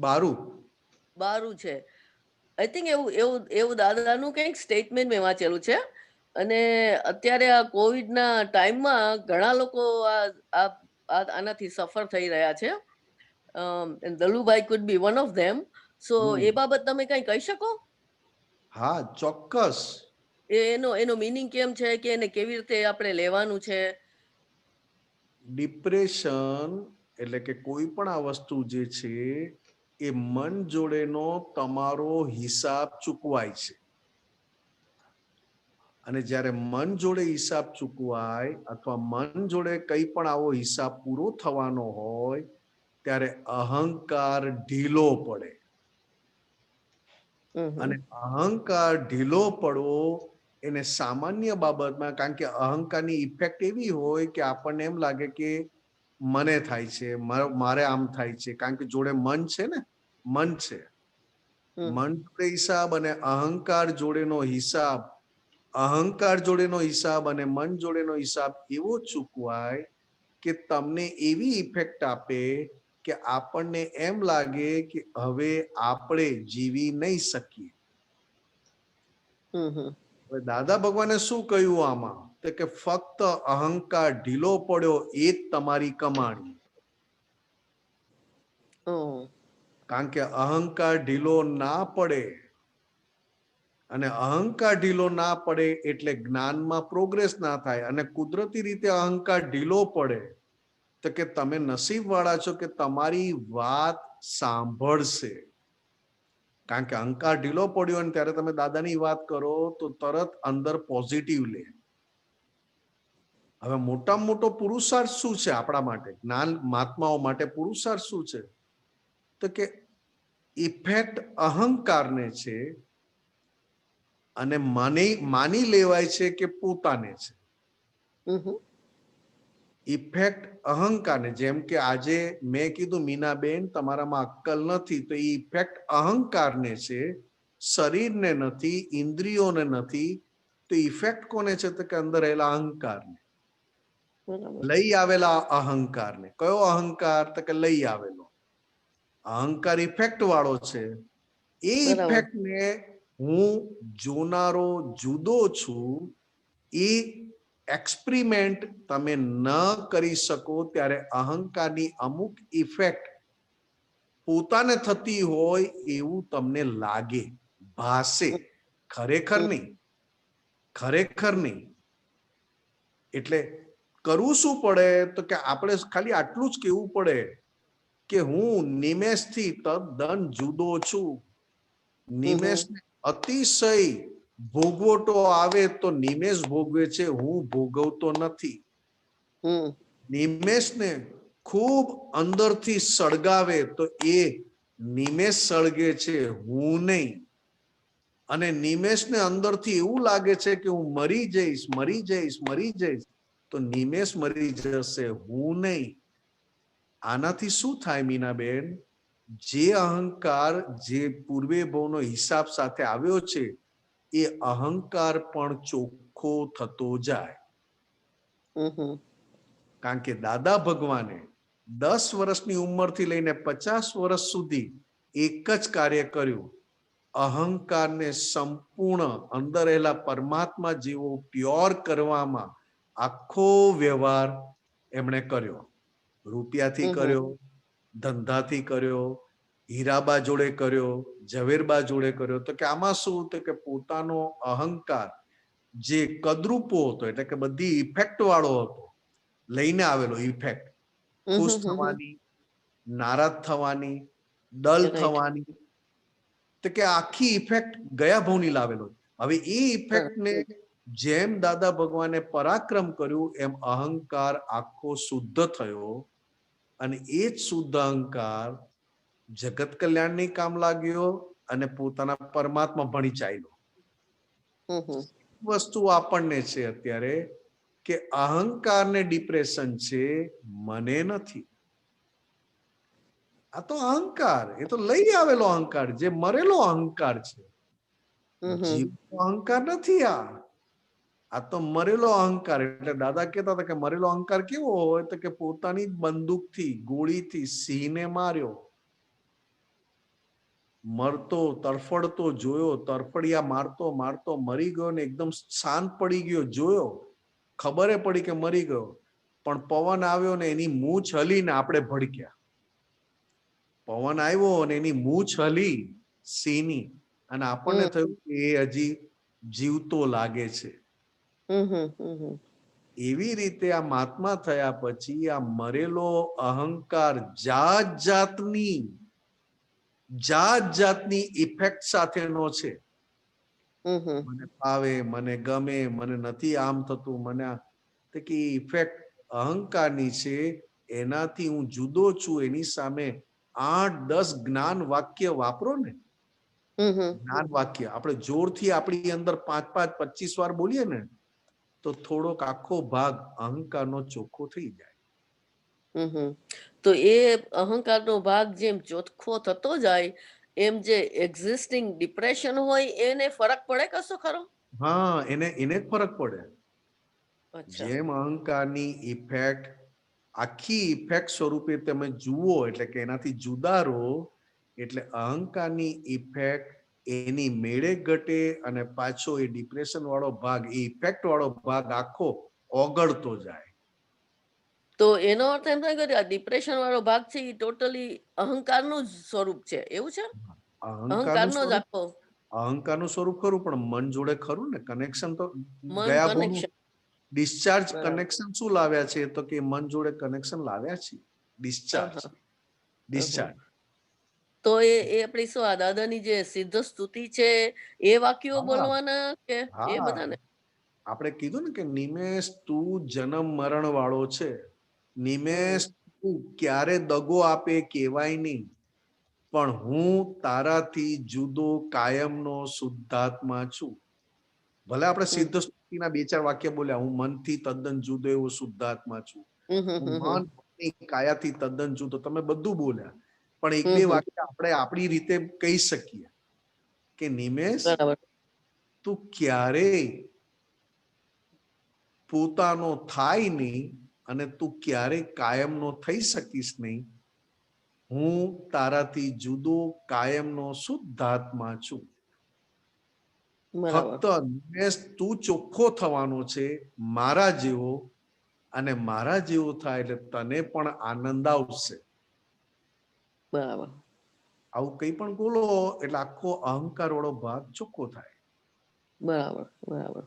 બારું બારું છે. આઈ થિંક એવું એવું એવું દાદાનું કંઈક સ્ટેટમેન્ટ મેં વાંચેલું છે. અને અત્યારે આ કોવિડના ટાઈમમાં ઘણા લોકો આનાથી સફર થઈ રહ્યા છે. Dalubhai could be one of them. So એ બાબત તમે કઈ કહી શકો? હા, ચોક્કસ. એનો મીનિંગ કેમ છે કે એને કેવી રીતે આપણે લેવાનું છે? ડિપ્રેશન એટલે કે કોઈ પણ આ વસ્તુ જે છે એ મન જોડેનો તમારો હિસાબ ચૂકવાય છે. અને જ્યારે મન જોડે હિસાબ ચૂકવાય અથવા મન જોડે કઈ પણ આવો હિસાબ પૂરો થવાનો હોય ત્યારે અહંકાર ઢીલો પડે. અને અહંકાર ઢીલો પડવો એને સામાન્ય બાબતમાં, કારણ કે અહંકારની ઇફેક્ટ એવી હોય કે આપણને એમ લાગે કે મને થાય છે, મારે આમ થાય છે, કારણ કે જોડે મન છે ને, મન છે. મન જોડે હિસાબ અને અહંકાર જોડેનો હિસાબ, અહંકાર જોડેનો હિસાબ અને મન જોડેનો હિસાબ એવો ચૂકવાય કે તમને એવી ઇફેક્ટ આપે કે આપણને એમ લાગે કે હવે આપણે જીવી નહીં શકીએ. દાદા ભગવાને શું કહ્યું આમાં? તો કે ફક્ત અહંકાર ઢીલો પડ્યો એ જ તમારી કમાણી. કારણ કે અહંકાર ઢીલો ના પડે અને અહંકાર ઢીલો ના પડે એટલે જ્ઞાનમાં પ્રોગ્રેસ ના થાય. અને કુદરતી રીતે અહંકાર ઢીલો પડે તો કે તમે નસીબવાળા છો કે તમારી વાત સાંભળશે. કારણ કે અહંકાર ઢીલો પડ્યો અને ત્યારે તમે દાદાની વાત કરો તો તરત અંદર પોઝિટિવ લે. હવે મોટામાં મોટો પુરુષાર્થ શું છે આપણા માટે, જ્ઞાન મહાત્માઓ માટે પુરુષાર્થ શું છે? તો કે ઇફેક્ટ અહંકારને છે અને માની લેવાય છે કે પોતાને છે. ઇફેક્ટ અહંકારને, જેમ કે આજે મેં કીધું મીનાબેન તમારામાં અક્કલ નથી, તો એ ઇફેક્ટ અહંકારને છે, શરીરને નથી, ઇન્દ્રિયોને નથી. તો ઇફેક્ટ કોને છે? તો કે અંદર રહેલા અહંકારને, લઈ આવેલા અહંકારને. કયો અહંકાર? તો કે લઈ આવેલો અહંકાર ઇફેક્ટ વાળો છે. એ ઇફેક્ટ ને હું જોનારો જુદો છું. એ એક્સપેરિમેન્ટ તમે ન કરી શકો ત્યારે અહંકારની અમુક ઇફેક્ટ પોતાને થતી હોય એવું તમને લાગે, ભાસે, ખરેખર નહીં, ખરેખર નહીં. એટલે કરવું શું પડે? તો કે આપણે ખાલી આટલું જ કહેવું પડે કે હું નિમેષથી તદ્દન જુદો છું. નિમેષને અતિશય ભોગવટો આવે તો નિમેષ ભોગવે છે, હું ભોગવતો નથી. નિમેષને ખૂબ અંદરથી સળગાવે તો એ નિમેષ સળગે છે, હું નહીં. અને નિમેષને અંદરથી એવું લાગે છે કે હું મરી જઈશ, મરી જઈશ, મરી જઈશ, તો નિમેષ મરી જશે, હું નહીં. આનાથી શું થાય મીનાબેન? જે અહંકાર જે પૂર્વે ભવનો હિસાબ સાથે આવ્યો છે એ અહંકાર પણ ચોખ્ખો થતો જાય. કારણ કે દાદા ભગવાને 10 વર્ષની ઉંમરથી લઈને 50 વર્ષ સુધી એક જ કાર્ય કર્યું, અહંકારને સંપૂર્ણ અંદર રહેલા પરમાત્મા જેવો પ્યોર કરવામાં આખો વ્યવહાર એમણે કર્યો. રૂપિયાથી કર્યો, ધંધાથી કર્યો, હીરાબા જોડે કર્યો, ઝવેરબા જોડે કર્યો. તો કે આમાં શું? તો કે પોતાનો અહંકાર જે કદરૂપો હતો, એટલે કે બધી ઇફેક્ટ વાળો હતો, લઈને આવેલો ઇફેક્ટ, ખુશ થવાની, નારાજ થવાની, ડલ થવાની, તો કે આખી ઇફેક્ટ ગયા ભવની લાવેલો. હવે એ ઇફેક્ટને જેમ દાદા ભગવાને પરાક્રમ કર્યું એમ અહંકાર આખો શુદ્ધ થયો. અને એ જ શુદ્ધ અહંકાર જગત કલ્યાણની કામ લાગ્યો અને પોતાના પરમાત્મા ભણી ચાલ્યો. વસ્તુ આપણને છે અત્યારે કે અહંકારને ડિપ્રેશન છે, મને નથી. આ તો અહંકાર, એ તો લઈ આવેલો અહંકાર, જે મરેલો અહંકાર છે. જીવનો અહંકાર નથી. આ તો મરેલો અહંકાર. એટલે દાદા કહેતા હતા કે મરેલો અહંકાર કેવો હોય? તો કે પોતાની બંદૂકથી, ગોળીથી સિંહને માર્યો, મરતો તરફડતો જોયો, તરફડિયા મારતો મારતો મરી ગયો ને એકદમ શાંત પડી ગયો, જોયો, ખબરે પડી કે મરી ગયો. પણ પવન આવ્યો ને એની મૂછ હલીને આપણે ભડક્યા. પવન આવ્યો અને એની મૂછ હલી સિંહની, અને આપણને થયું કે એ હજી જીવતો લાગે છે. એવી રીતે આ મહાત્મા થયા પછી આ મરેલો અહંકાર જાત જાતની ઇફેક્ટ સાથેનો છે. મને ફાવે, મને ગમે, મને નથી આમ થતું, મને કે ઇફેક્ટ અહંકારની છે. એનાથી હું જુદો છું. એની સામે 8-10 જ્ઞાન વાક્ય વાપરો ને, જ્ઞાન વાક્ય આપણે જોરથી આપણી અંદર 5-5, 25 વાર બોલીએ ને તો થોડોક આખો ભાગ અહંકારનો ચોખ્ખો થઈ જાય. તો એ અહંકારનો ભાગ જેમ ચોખ્ખો થતો જાય એમ જે એક્ઝિસ્ટિંગ ડિપ્રેશન હોય એને ફરક પડે કશો ખરો? હા, એને જ ફરક પડે. જેમ અહંકારની ઇફેક્ટ આખી ઇફેક્ટ સ્વરૂપે તમે જુઓ, એટલે કે એનાથી જુદા રહો, એટલે અહંકારની ઇફેક્ટ એની મેળે ઘટે અને પાછો એ ડિપ્રેશન વાળો ભાગ, એ ઇફેક્ટ વાળો ભાગ આખો ઓગળતો જાય. તો એનો અર્થ એમ થાય કે આ ડિપ્રેશન વાળો ભાગ છે એ ટોટલી અહંકારનું જ સ્વરૂપ છે, એવું છે? અહંકારનો જ આખો અહંકારનું સ્વરૂપ ખરું, પણ મન જોડે ખરું ને કનેક્શન તો મન ગયા ભવનું કનેક્શન ડિસ્ચાર્જ બરાબર. કનેક્શન શું લાવ્યા છે? તો કે મન જોડે કનેક્શન લાવ્યા છે, ડિસ્ચાર્જ. ડિસ્ચાર્જ તો એ આપણી શું આ દાદાની જે સિદ્ધ સ્તુતિ છે એ વાક્યો હા. બોલવાના કે એ હા, બધાને આપણે કીધું ને કે નિમેષ તું જન્મ મરણ વાળો છે, નિમેષ તું ક્યારે દગો આપે કેવાય નહીં, પણ હું તારાથી જુદો કાયમનો શુદ્ધાત્મા છું. ભલે આપણે સિદ્ધ સ્તુતિના 2-4 વાક્ય બોલ્યા, હું મનથી તદ્દન જુદો એવો શુદ્ધાત્મા છું, હું મન ની કાયાથી તદ્દન જુદો, તમે બધું બોલ્યા, પણ 1-2 વાક્ય આપણે આપણી રીતે કહી શકીએ કે નિમેષ બરાબર તું ક્યારેય પોતાનો થાય નહીં અને તું ક્યારેય કાયમનો થઈ શકીશ નહીં, હું તારાથી જુદો કાયમનો શુદ્ધાત્મા છું. બરાબર ફક્ત નિમેષ તું ચોખ્ખો થવાનો છે મારા જેવો, અને મારા જેવો થાય એટલે તને પણ આનંદ આવશે. બરાબર આવું કઈ પણ બોલો એટલે આખો અહંકાર વાળો ભાગ ચોખ્ખો થાય. બરાબર બરાબર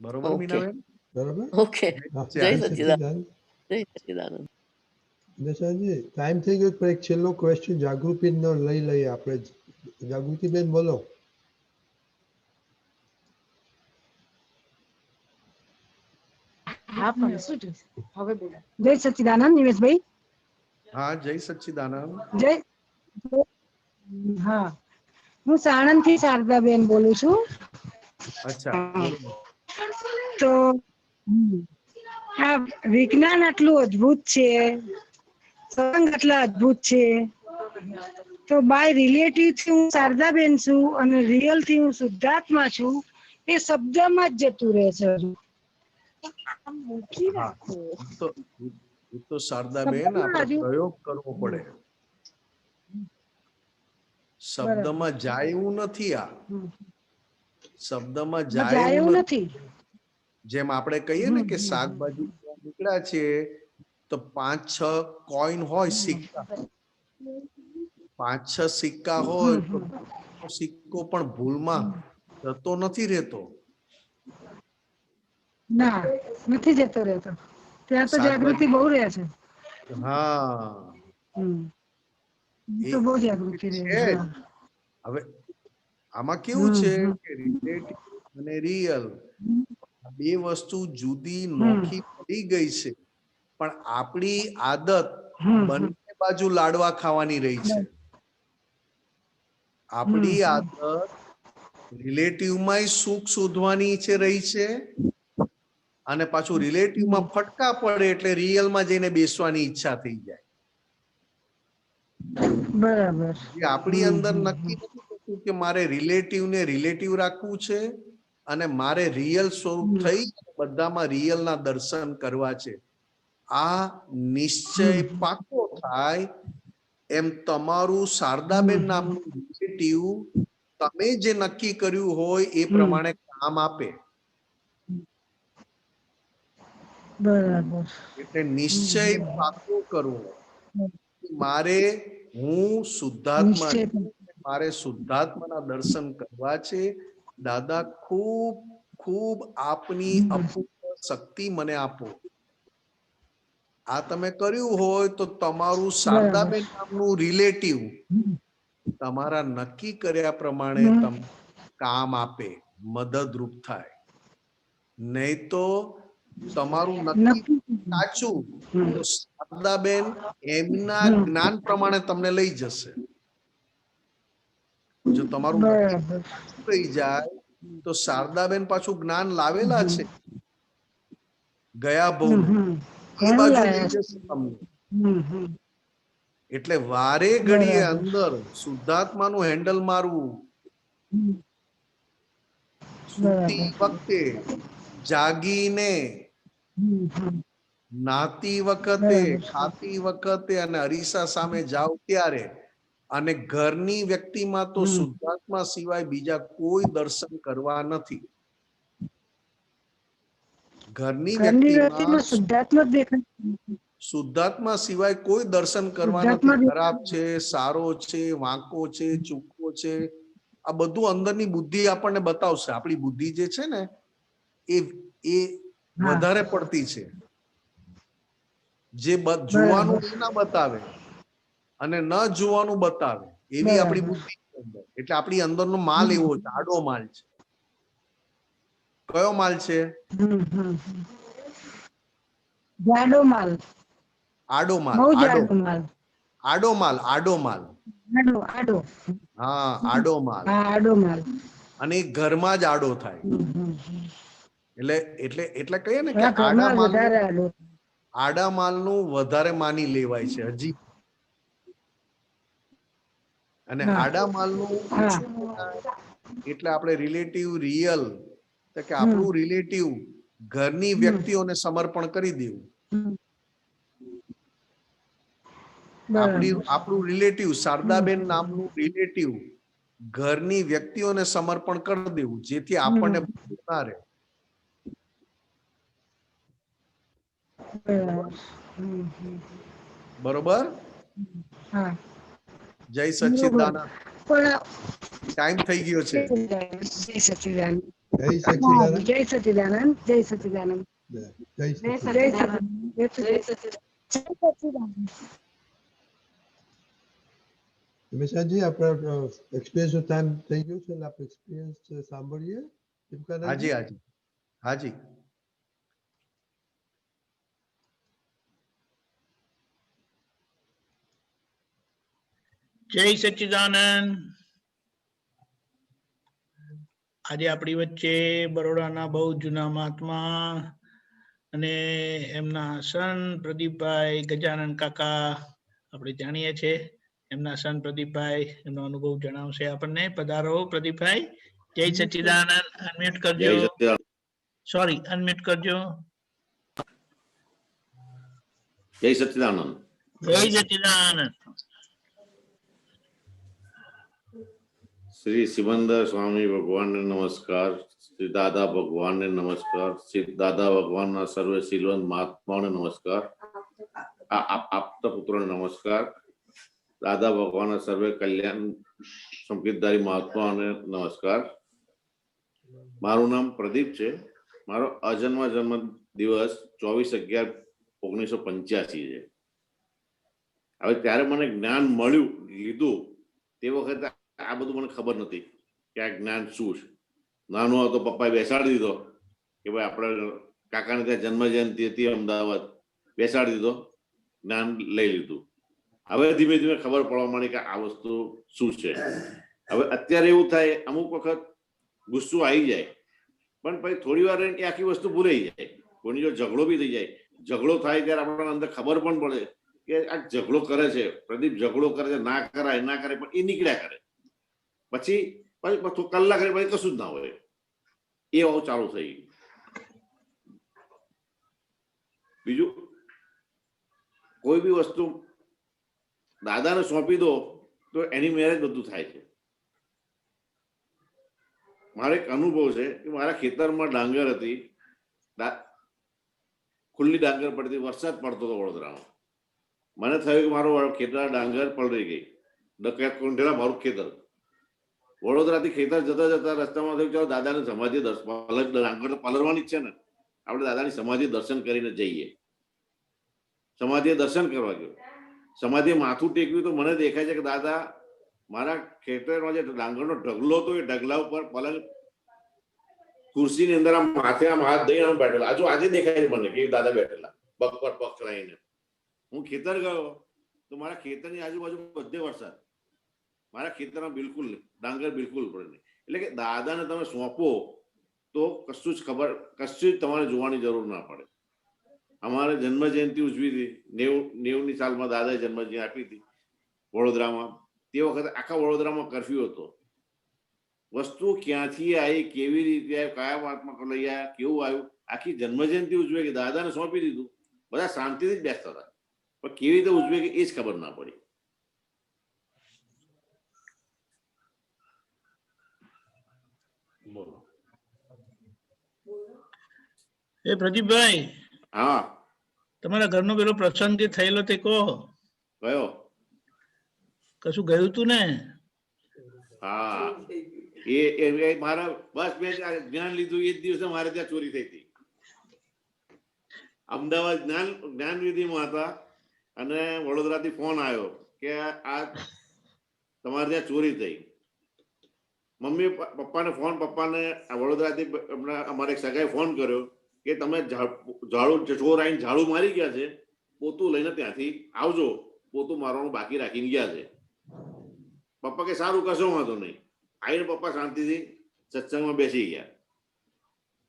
બરોબર Okay. મીનાબેન? બરાબર. ઓકે હા, જય જય સચ્ચિદાનંદ સચ્ચિદાનંદ. જય સચ્ચિદાનંદ દશાજી ટાઈમ થઈ ગયો, પણ એક છેલ્લો ક્વેશ્ચન જાગૃતિનો લઈ લઈએ આપણે. જાગૃતિબેન બોલો. હા પણ શું જોઈશે? હવે બોલો. જય સચ્ચિદાનંદ નિમેશભાઈ. હા, જય સચ્ચિદાનંદ. જય હા, હું સાણંદ થી શારદાબેન બોલું છું. અચ્છા, બોલો. તો આ વિજ્ઞાન આટલું અદ્ભુત છે, સત્સંગ આટલા અદ્ભુત છે, તો બાય રિલેટિવ થી હું શારદાબેન છું અને રિયલ થી હું શુદ્ધાત્મા છું, એ શબ્દમાં જ જતું રહે છે. હજુ મૂકી હા, રાખો. એ તો શારદાબેન આપણે પ્રયોગ કરવો પડે. શબ્દમાં જાય એવું નથી. આ શબ્દમાં જાય એવું નથી. જેમ આપણે કહીએ ને કે શાકભાજી નીકળ્યા છે તો 5-6 કોઈન હોય, સિક્કા, 5-6 સિક્કા હોય તો સિક્કો પણ ભૂલમાં જતો નથી રહેતો. ના, નથી જતો રહેતો. ત્યાં તો જાગૃતિ બહુ રહે છે. હા, તો બહુ જાગૃતિ રહે છે. છે. હવે આમાં કેવું છે કે રિલેટિવ અને રિયલ બે વસ્તુ જુદી નોખી પડી ગઈ છે, પણ આપણી આદત બંને બાજુ લાડવા ખાવાની રહી છે. આપણી આદત રિલેટિવમાં સુખ શોધવાની છે રહી છે, અને પાછું રિલેટિવમાં ફટકા પડે એટલે રિયલમાં જઈને બેસવાની ઈચ્છા થઈ જાય. બરાબર. આપણી અંદર નક્કી નથી થતું કે મારે રિલેટિવને રિલેટિવ રાખવું છે અને મારે રિયલ સ્વરૂપ થઈ બધામાં રિયલના દર્શન કરવા છે. આ નિશ્ચય પાકો થાય એમ તમારું શારદાબેન નામનું રિલેટિવ તમે જે નક્કી કર્યું હોય એ પ્રમાણે કામ આપે. બરાબર. એટલે નિશ્ચય પાકો કરવો. મારે હું શુદ્ધાત્મા છું, મારે શુદ્ધાત્માના દર્શન કરવા છે. દાદા ખૂબ ખૂબ આપની અપૂર્વ શક્તિ મને આપો. આ તમે કર્યું હોય તો તમારું શારદાબેન નામનું રિલેટિવ તમારા નક્કી કર્યા પ્રમાણે તમને કામ આપે, મદદરૂપ થાય. નહીં તો તમારું નક્કી સાચું તો શારદાબેન એમના જ્ઞાન પ્રમાણે તમને લઈ જશે. જો તમારું નક્કી થઈ જાય તો શારદાબેન પાછું જ્ઞાન લાવેલા છે ગયા ભવનું, એ બાજુ લઈ જશે તમને. એટલે વારે ઘડીએ અંદર શુદ્ધાત્માનું હેન્ડલ મારવું, સૂતી વખતે, જાગીને, નાતી વખતે, ખાતી વખતે અને અરીસા સામે જાવ ત્યારે, અને ઘરની વ્યક્તિમાં તો શુદ્ધાત્મા સિવાય બીજા કોઈ દર્શન કરવા નથી. ઘરની વ્યક્તિમાં શુદ્ધાત્મા સિવાય કોઈ દર્શન કરવા નથી. ખરાબ છે, સારો છે, વાંકો છે, ચૂકો છે, આ બધું અંદરની બુદ્ધિ આપણને બતાવશે. આપણી બુદ્ધિ જે છે ને એ વધારે પડતી છે, જે જોવાનું એ ના બતાવે અને ન જોવાનું બતાવે એવી આપણી બુદ્ધિ છે અંદર. એટલે આપણી અંદરનો માલ એવો છે, આડો માલ છે. કયો માલ છે? જાડો માલ, આડો માલ. બહુ આડો જાડો માલ, આડો માલ. આડો માલ. આડો આડો, હા, આડો માલ. હા આડો માલ. અને એ ઘરમાં જ આડો થાય. એટલે એટલે એટલે કહીએ ને કે હા, આડા ઘરમાં માલ, વધારે આડો. આડા માલનું વધારે માની લેવાય છે હજી. અને હા. આડા માલનું હા. ઓછું બોલાય એટલે આપણે રિલેટિવ રિયલ, તો કે આપણું રિલેટિવ ઘરની વ્યક્તિઓને સમર્પણ કરી દેવું. આપણું રિલેટિવ શારદાબેન નામનું રિલેટિવ ઘરની વ્યક્તિઓને સમર્પણ કરી દેવું, જેથી આપણને ના રહે. બરોબર? હા. જય સચ્ચિદાનંદ. પણ ટાઈમ થઈ ગયો છે. જય સચ્ચિદાનંદ. જય સચ્ચિદાનંદ. જય સચ્ચિદાનંદ. જય સચ્ચિદાનંદ. જય સચ્ચિદાનંદ. જય સચ્ચિદાનંદ. હંમેશાજી આપણા એક્સપિરિયન્સ નો ટાઈમ થઈ ગયો છે, એટલે આપણે એક્સપિરિયન્સ સાંભળીએ. હાજી હાજી હાજી. જય સચ્ચિદાનંદ. આજે આપણી વચ્ચે બરોડાના બહુ જૂના મહાત્મા અને એમના સન પ્રદીપભાઈ ગજાનંદ કાકા આપણે જાણીએ છીએ. એમના સન પ્રદીપભાઈ એમનો અનુભવ જણાવશે આપણને. પધારો પ્રદીપભાઈ. જય સચ્ચિદાનંદ. અનમ્યુટ કરજો. સોરી, અનમ્યુટ કરજો. જય સચ્ચિદાનંદ. જય સચ્ચિદાનંદ. શ્રી સિમંદર સ્વામી ભગવાનને નમસ્કાર. શ્રી દાદા ભગવાનને નમસ્કાર. શ્રી દાદા ભગવાનના સર્વે શીલવંત મહાત્માઓને નમસ્કાર. આપતા પુત્રોને નમસ્કાર. દાદા ભગવાનના સર્વે કલ્યાણ સંકેતધારી મહાત્માઓને નમસ્કાર. મારું નામ પ્રદીપ છે. મારો અજન્મ જન્મ દિવસ 24/11/1985 છે. હવે ત્યારે મને જ્ઞાન મળ્યું લીધું તે વખતે આ બધું મને ખબર નથી કે આ જ્ઞાન શું છે. નાનો હતો પપ્પાએ બેસાડી દીધો કે ભાઈ આપણે કાકાને ત્યાં જન્મ જયંતિ હતી અમદાવાદ, બેસાડી દીધો, જ્ઞાન લઈ લીધું. હવે ધીમે ધીમે ખબર પડવા માંડી કે આ વસ્તુ શું છે. હવે અત્યારે એવું થાય અમુક વખત ગુસ્સો આવી જાય, પણ પછી થોડી વાર એ આખી વસ્તુ ભૂલાઈ જાય. કોઈની જો ઝઘડો બી થઈ જાય, ઝઘડો થાય ત્યારે આપણને અંદર ખબર પણ પડે કે આ ઝઘડો કરે છે, પ્રદીપ ઝઘડો કરે છે, ના કરાય ના કરે, પણ એ નીકળ્યા કરે. પછી કલાક પછી કશું જ ના હોય. એ આવું ચાલુ થઈ ગયું. બીજું કોઈ બી વસ્તુ દાદાને સોંપી દો તો એની મેરેજ બધું થાય છે. મારો એક અનુભવ છે કે મારા ખેતરમાં ડાંગર હતી, ખુલ્લી ડાંગર પડતી, વરસાદ પડતો હતો વડોદરામાં. મને થયું કે મારો ખેતર ડાંગર પલળી ગઈ. ડકેત કોંઢેલા મારું ખેતર. વડોદરાથી ખેતર જતા જતા રસ્તામાં થયું ચાલો દાદાની સમાધિ ડાંગર તો પલરવાની જ છે ને, આપણે દાદાની સમાધિ દર્શન કરીને જઈએ. સમાધિએ દર્શન કરવા ગયો. સમાધિએ માથું ટેક્યું તો મને દેખાય છે કે દાદા મારા ખેતરમાં જે ડાંગરનો ઢગલો હતો એ ઢગલા ઉપર પલંગ ખુરશીની અંદર આમ માથે આમ હાથ દઈને આમ બેઠેલા. આજે દેખાય છે મને કે દાદા બેઠેલા પગ પર પગ ચડાવીને. હું ખેતર ગયો તો મારા ખેતરની આજુબાજુ બધે વરસાદ, મારા ખેતરમાં બિલકુલ ડાંગર બિલકુલ પડે નહીં. એટલે કે દાદાને તમે સોંપો તો કશું જ ખબર, કશું જ તમારે જોવાની જરૂર ના પડે. અમારે જન્મ જયંતિ ઉજવી હતી 90ની સાલમાં દાદાએ જન્મ જયંતિ આપી હતી વડોદરામાં. તે વખતે આખા વડોદરામાં કરફ્યુ હતો. વસ્તુ ક્યાંથી આવી, કેવી રીતે આવી, કયા વાતમાં લઈ આવ્યા, કેવું આવ્યું, આખી જન્મ જયંતિ ઉજવે કે દાદાને સોંપી દીધું. બધા શાંતિથી જ બેસતા હતા, પણ કેવી રીતે ઉજવે કે એ જ ખબર ના પડી. બોલો. એ પ્રદીપભાઈ. હા. તમારા ઘરનો પેલો પ્રસંગ જે થયેલો તે કહો. કયો? કશું ગયું તું ને? હા, એ મારા બસ મેં જ્ઞાન લીધું એ જ દિવસે મારે ત્યાં ચોરી થઈ હતી. અમદાવાદ જ્ઞાન વિધિમાં હતા અને વડોદરાથી ફોન આવ્યો કે આ તમારે ત્યાં ચોરી થઈ. મમ્મી પપ્પાને વડોદરાથી અમારે એક સગાએ ફોન કર્યો કે તમે ઝાડુ ચોર આવીને ઝાડુ મારી ગયા છે, પોતું લઈને ત્યાંથી આવજો, પોતું મારવાનું બાકી રાખીને ગયા છે. પપ્પા કે સારું, કશો વાંધો નહીં. આવીને પપ્પા શાંતિથી સત્સંગમાં બેસી ગયા.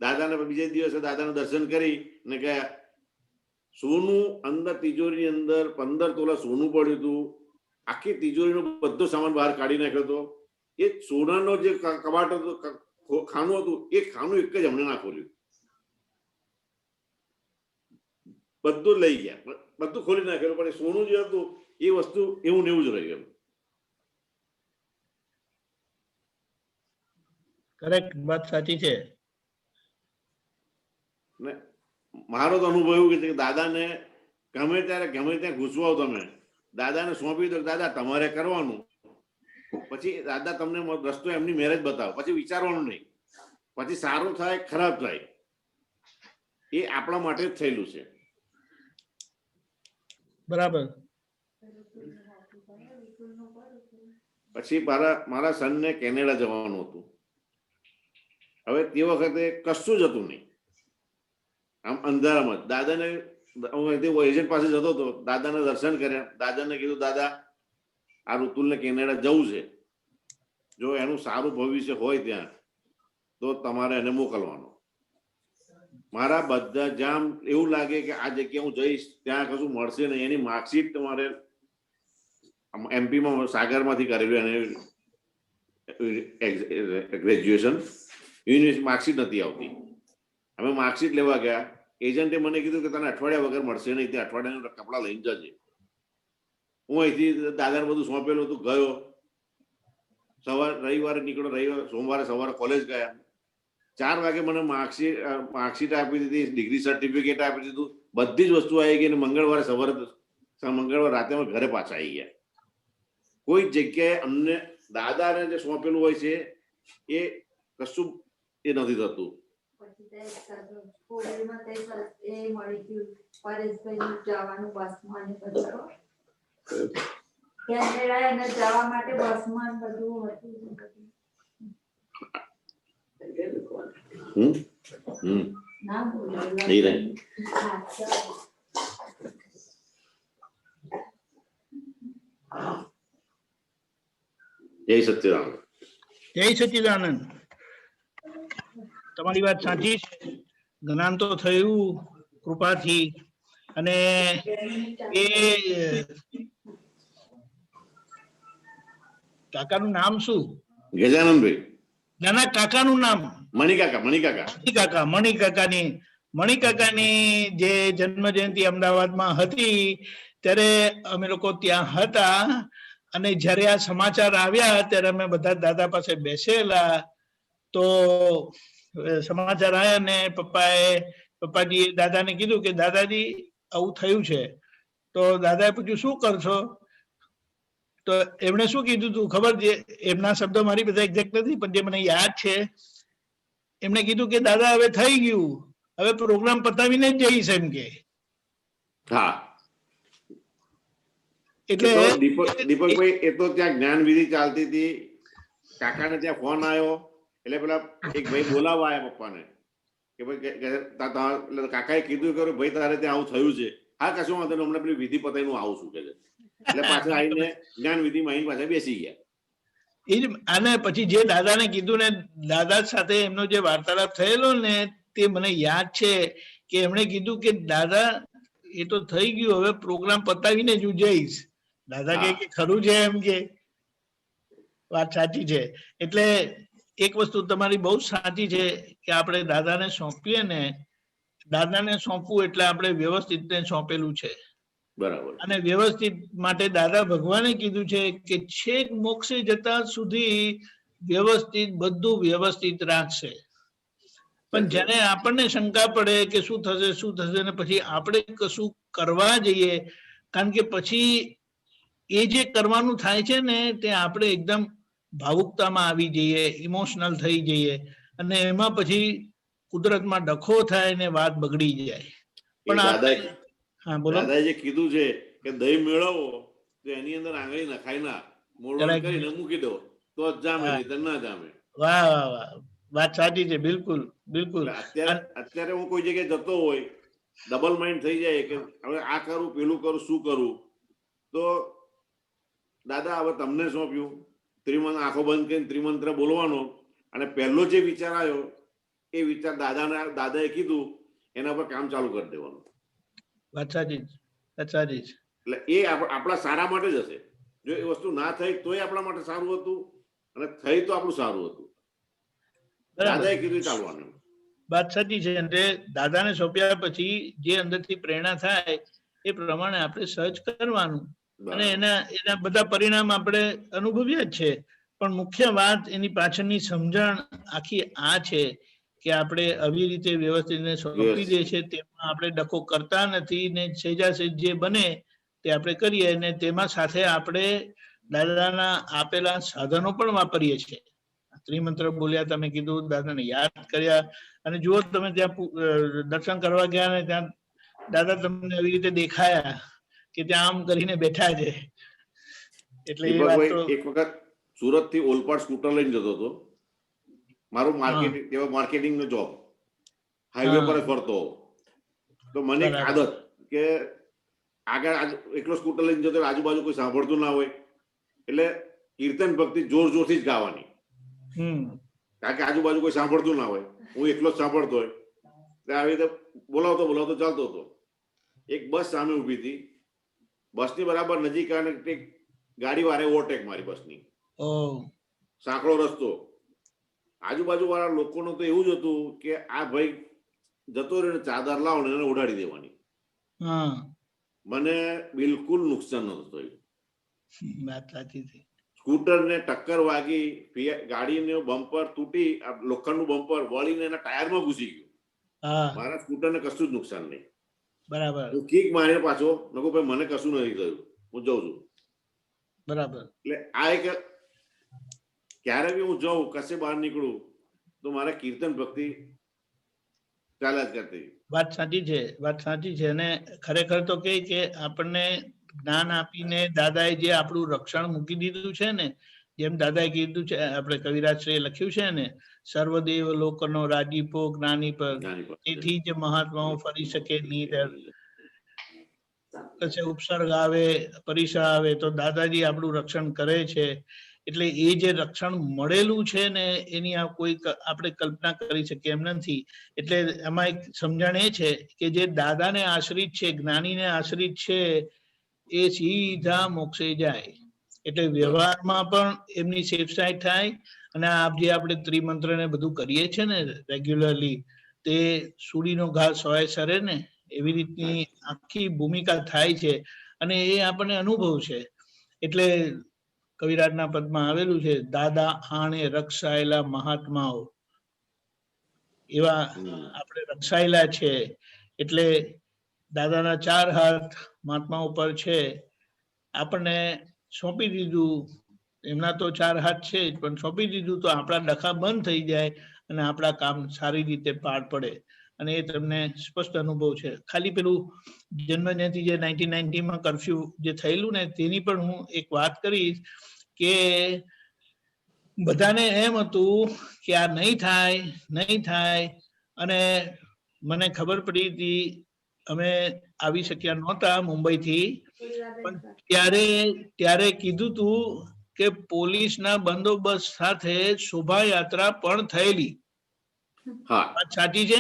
દાદાને બીજે દિવસે દાદાનું દર્શન કરી ને ગયા. સોનું અંદર તિજોરીની અંદર 15 તોલા સોનું પડ્યું હતું. આખી તિજોરીનો બધો સામાન બહાર કાઢી નાખ્યો હતો. એ સોનાનો જે કબાટ હતો, ખાનું હતું, એ ખાનું એક જ અમને ના ખોલ્યું. બધું લઈ ગયા, બધું ખોલી નાખેલું, પણ સોનું જે હતું એ વસ્તુ એવું ને એવું જ રહી ગયું. કરેક્ટ, વાત સાચી છે. મારો તો અનુભવ એવું કે દાદાને ગમે ત્યારે ગમે ત્યાં ઘૂસવાઓ તમે, દાદાને સોંપી દો, દાદા તમારે કરવાનું. પછી દાદા તમને રસ્તો એમની મેરેજ બતાવો, પછી વિચારવાનું નહીં. પછી સારું થાય ખરાબ થાય એ આપણા માટે જ થયેલું છે. બરાબર. પછી મારા સનને કેનેડા જવાનું હતું. હવે તે વખતે કશું જ હતું નહીં, આમ અંધારામાં. દાદાને એજન્ટ પાસે જતો હતો, દાદાને દર્શન કર્યા. દાદાને કીધું, દાદા આ ઋતુલને કેનેડા જવું છે, જો એનું સારું ભવિષ્ય હોય ત્યાં તો તમારે એને મોકલવાનો. મારા બધા જામ એવું લાગે કે આ જગ્યા હું જઈશ ત્યાં કશું મળશે નહીં. એની માર્કશીટ તમારે એમપીમાં સાગરમાંથી કરેલું, એને ગ્રેજ્યુએશન, યુનિવર્સિટી માર્કશીટ નથી આવતી. અમે માર્કશીટ લેવા ગયા, એજન્ટે મને કીધું કે તને અઠવાડિયા વગર મળશે નહીં, તે અઠવાડિયાના કપડાં લઈને જજે. હું અહીંથી દાદાને બધું સોંપેલું હતું, ગયો. રવિવારે નીકળ્યો, સોમવારે સવારે કોલેજ ગયા. 4 વાગે મને માર્કશીટ આપી દીધી, ડિગ્રી સર્ટિફિકેટ આપી દીધું, બધી જ વસ્તુ આવી ગઈ. મંગળવાર રાતે અમે ઘરે પાછા આવી ગયા. કોઈ જગ્યાએ અમને દાદાને જે સોંપેલું હોય છે એ કશું એ નથી થતું. જય સચ્ચિદાનંદ. જય સચ્ચિદાનંદ. તમારી વાત સાચી છે. જ્ઞાન તો થયું કૃપાથી. અને એ કાકાનું નામ શું? ગજાનંદભાઈ. નાના કાકાનું નામ મણિકાકાની જે જન્મ જયંતિ અમદાવાદમાં હતી ત્યારે અમે લોકો ત્યાં હતા. અને જયારે આ સમાચાર આવ્યા ત્યારે અમે બધા દાદા પાસે બેસેલા. તો સમાચાર આવ્યા ને પપ્પાજીએ દાદાને કીધું કે દાદાજી આવું થયું છે. તો દાદાએ પૂછ્યું શું કરશો? તો એમણે શું કીધું તું ખબર છે? એમના શબ્દો મારી બધા એક્ઝેક્ટ નથી, પણ જે મને યાદ છે એમણે કીધું કે દાદા હવે થઈ ગયું, હવે પ્રોગ્રામ પતાવીને જ જઈશ એમ કે. હા, એટલે દીપકભાઈ એ તો ત્યાં જ્ઞાન વિધિ ચાલતી હતી. કાકાને ત્યાં ફોન આવ્યો એટલે પેલા એક ભાઈ બોલાવવા આવ્યા પપ્પાને કે ભાઈ કાકાએ કીધું કે ભાઈ તારે ત્યાં આવું થયું છે. હા, કશું વાંધો નહીં, હમણાં પેલી વિધિ પતાવીને હું આવું છું કે. એટલે પાછા આવીને જ્ઞાન વિધિમાં આવીને પાછા બેસી ગયા. એ જ. અને પછી જે દાદાને કીધું ને, દાદા સાથે એમનો જે વાર્તાલાપ થયેલો ને તે મને યાદ છે કે એમણે કીધું કે દાદા એ તો થઈ ગયું, હવે પ્રોગ્રામ પતાવીને જ હું જઈશ. દાદા કે ખરું છે એમ કે. વાત સાચી છે. એટલે એક વસ્તુ તમારી બહુ સાચી છે કે આપણે દાદાને સોંપીએ ને, દાદાને સોંપવું એટલે આપણે વ્યવસ્થિત સોંપેલું છે. બરાબર. અને વ્યવસ્થિત માટે દાદા ભગવાને કીધું છે કે છેક મોક્ષે જતા સુધી વ્યવસ્થિત, બધું વ્યવસ્થિત રાખશે. પણ જ્યારે આપણને શંકા પડે કે શું થશે ને પછી આપણે કશું કરવા જઈએ, કારણ કે પછી એ જે કરવાનું થાય છે ને તે આપણે એકદમ ભાવુકતામાં આવી જઈએ, ઇમોશનલ થઈ જઈએ અને એમાં પછી કુદરતમાં ડખો થાય ને વાત બગડી જાય. એ પણ દાદાએ હા બોલો. દાદાએ જે કીધું છે કે દહીં મેળવો તો એની અંદર આંગળી નખાય ના, મોરવાનું કરીને મૂકી દો તો જ જામે, નહીં તો ના જામે. વાહ વાહ વાહ, વાત સાચી છે. બિલકુલ બિલકુલ. અત્યારે હું કોઈ જગ્યાએ જતો હોય, ડબલ માઇન્ડ થઈ જાય કે હવે આ કરું પેલું કરું શું કરું, તો દાદા હવે તમને સોંપ્યું, આંખો બંધ કરીને ત્રિમંત્ર બોલવાનો, અને પહેલો જે વિચાર આવ્યો એ વિચાર દાદાએ કીધું એના પર કામ ચાલુ કરી દેવાનું. વાત સાચી વાત સાચી. એટલે એ આપણા સારા માટે જ હશે. જો એ વસ્તુ ના થઈ તોય આપણા માટે સારું હતું, અને થઈ તો આપણું સારું હતું. દાદાએ કીધું ચાલવાનું. વાત સાચી છે. અને દાદાને સોંપ્યા પછી જે અંદરથી પ્રેરણા થાય એ પ્રમાણે આપણે સર્ચ કરવાનું, અને એના બધા પરિણામ આપણે અનુભવ્યા જ છે. પણ મુખ્ય વાત એની પાછળની સમજણ આખી આ છે કે આપણે આવી રીતે વ્યવસ્થિત સોંપી દે છે તેમાં આપણે ડખો કરતા નથી ને સેજાસેજ જે બને તે આપણે કરીએ, અને તેમાં સાથે આપણે દાદાના આપેલા સાધનો પણ વાપરીએ છીએ. ત્રિમંત્ર બોલ્યા, તમે કીધું, દાદાને યાદ કર્યા, અને જુઓ તમે ત્યાં દર્શન કરવા ગયા ને ત્યાં દાદા તમને એવી રીતે દેખાયા કે ત્યાં આમ કરીને બેઠા છે. એટલે એ વાત તો એક વખત સુરત થી ઓલપાડ સ્કૂટર લઈને જતો હતો. મારું માર્કેટિંગ નો જોબ, હાઈવે પર ફરતો. તો મને એક આદત કે આગળ એકલો સ્કૂટર લઈને જતો, આજુબાજુ કોઈ સાંભળતું ના હોય એટલે કીર્તન ભક્તિ જોર જોરથી જ ગાવાની, કારણ કે આજુબાજુ કોઈ સાંભળતું ના હોય, હું એકલો જ સાંભળતો હોય. આવી રીતે બોલાવતો બોલાવતો ચાલતો હતો. એક બસ સામે ઉભી હતી, બસની બરાબર નજીક આવે ગાડી વાળે ઓવરટેક મારી બસની. સાંકડો રસ્તો, આજુબાજુ વાળા લોકોનું તો એવું જ હતું કે આ ભાઈ જતો રહ્યો, ચાદર લાવો ને એને ઉડાડી દેવાની. મને બિલકુલ નુકસાન નતું થયું. સ્કૂટર ને ટક્કર વાગી, ગાડીનું બમ્પર તૂટી, લોખંડનું બમ્પર વળીને એના ટાયરમાં ઘૂસી ગયું. મારા સ્કૂટર ને કશું જ નુકસાન નહીં. બરાબર. હું કિક મારીને પાછો નકો ભાઈ મને કશું નથી થયું, હું જઉં છું. બરાબર. એટલે આ એક ક્યારે બી હું જાઉં, કશે બહાર નીકળું તો મારે કીર્તન ભક્તિ ચાલ્યા જ કરતી. વાત સાચી છે, વાત સાચી છે. અને ખરેખર તો કે આપણને જ્ઞાન આપીને દાદાએ જે આપણું રક્ષણ મૂકી દીધું છે ને, જેમ દાદાએ કીધું છે, આપણે કવિરાજશ્રીએ લખ્યું છે ને, સર્વદેવ લોકનો રાજીપો જ્ઞાની પર, તેથી જ મહાત્માઓ ફરી શકે નહીં. ઉપસર્ગ આવે, પરિસર આવે તો દાદાજી આપણું રક્ષણ કરે છે. એટલે એ જે રક્ષણ મળેલું છે ને એની કોઈ આપણે કલ્પના કરી શકીએ એમ નથી. એટલે એમાં એક સમજણ એ છે કે જે દાદાને આશ્રિત છે, જ્ઞાનીને આશ્રિત છે, એ સીધા મોક્ષે જાય. એટલે વ્યવહારમાં પણ એમની સેફ સાઈડ થાય. અને આપ જે આપણે ત્રિમંત્ર ને બધું કરીએ છીએ ને રેગ્યુલરલી, તે સુડીનો ઘા સોય સરે ને એવી રીતની આખી ભૂમિકા થાય છે. અને એ આપણને અનુભવ છે. એટલે કવિરાજના પદમાં આવેલું છે, દાદા આણે રક્ષાયેલા મહાત્માઓ, એવા આપણે રક્ષાયેલા છે. એટલે દાદાના 4 હાથ મહાત્મા ઉપર છે. આપણને સોંપી દીધું, એમના તો 4 હાથ છે જ, પણ સોંપી દીધું તો આપણા ડખા બંધ થઈ જાય અને આપણા કામ સારી રીતે પાર પડે. અને એ તમને સ્પષ્ટ અનુભવ છે. ખાલી પેલું જન્મ જયંતિ જે 1990 કર્ફ્યુ જે થયેલું ને, તેની પણ હું એક વાત કરીશ કે બધાને એમ હતું કે આ નહીં થાય, અને મને ખબર પડી હતી, અમે આવી શક્યા નહોતા મુંબઈથી, પણ ત્યારે કીધું તું કે પોલીસના બંદોબસ્ત સાથે શોભાયાત્રા પણ થયેલી. હા, સાચી છે,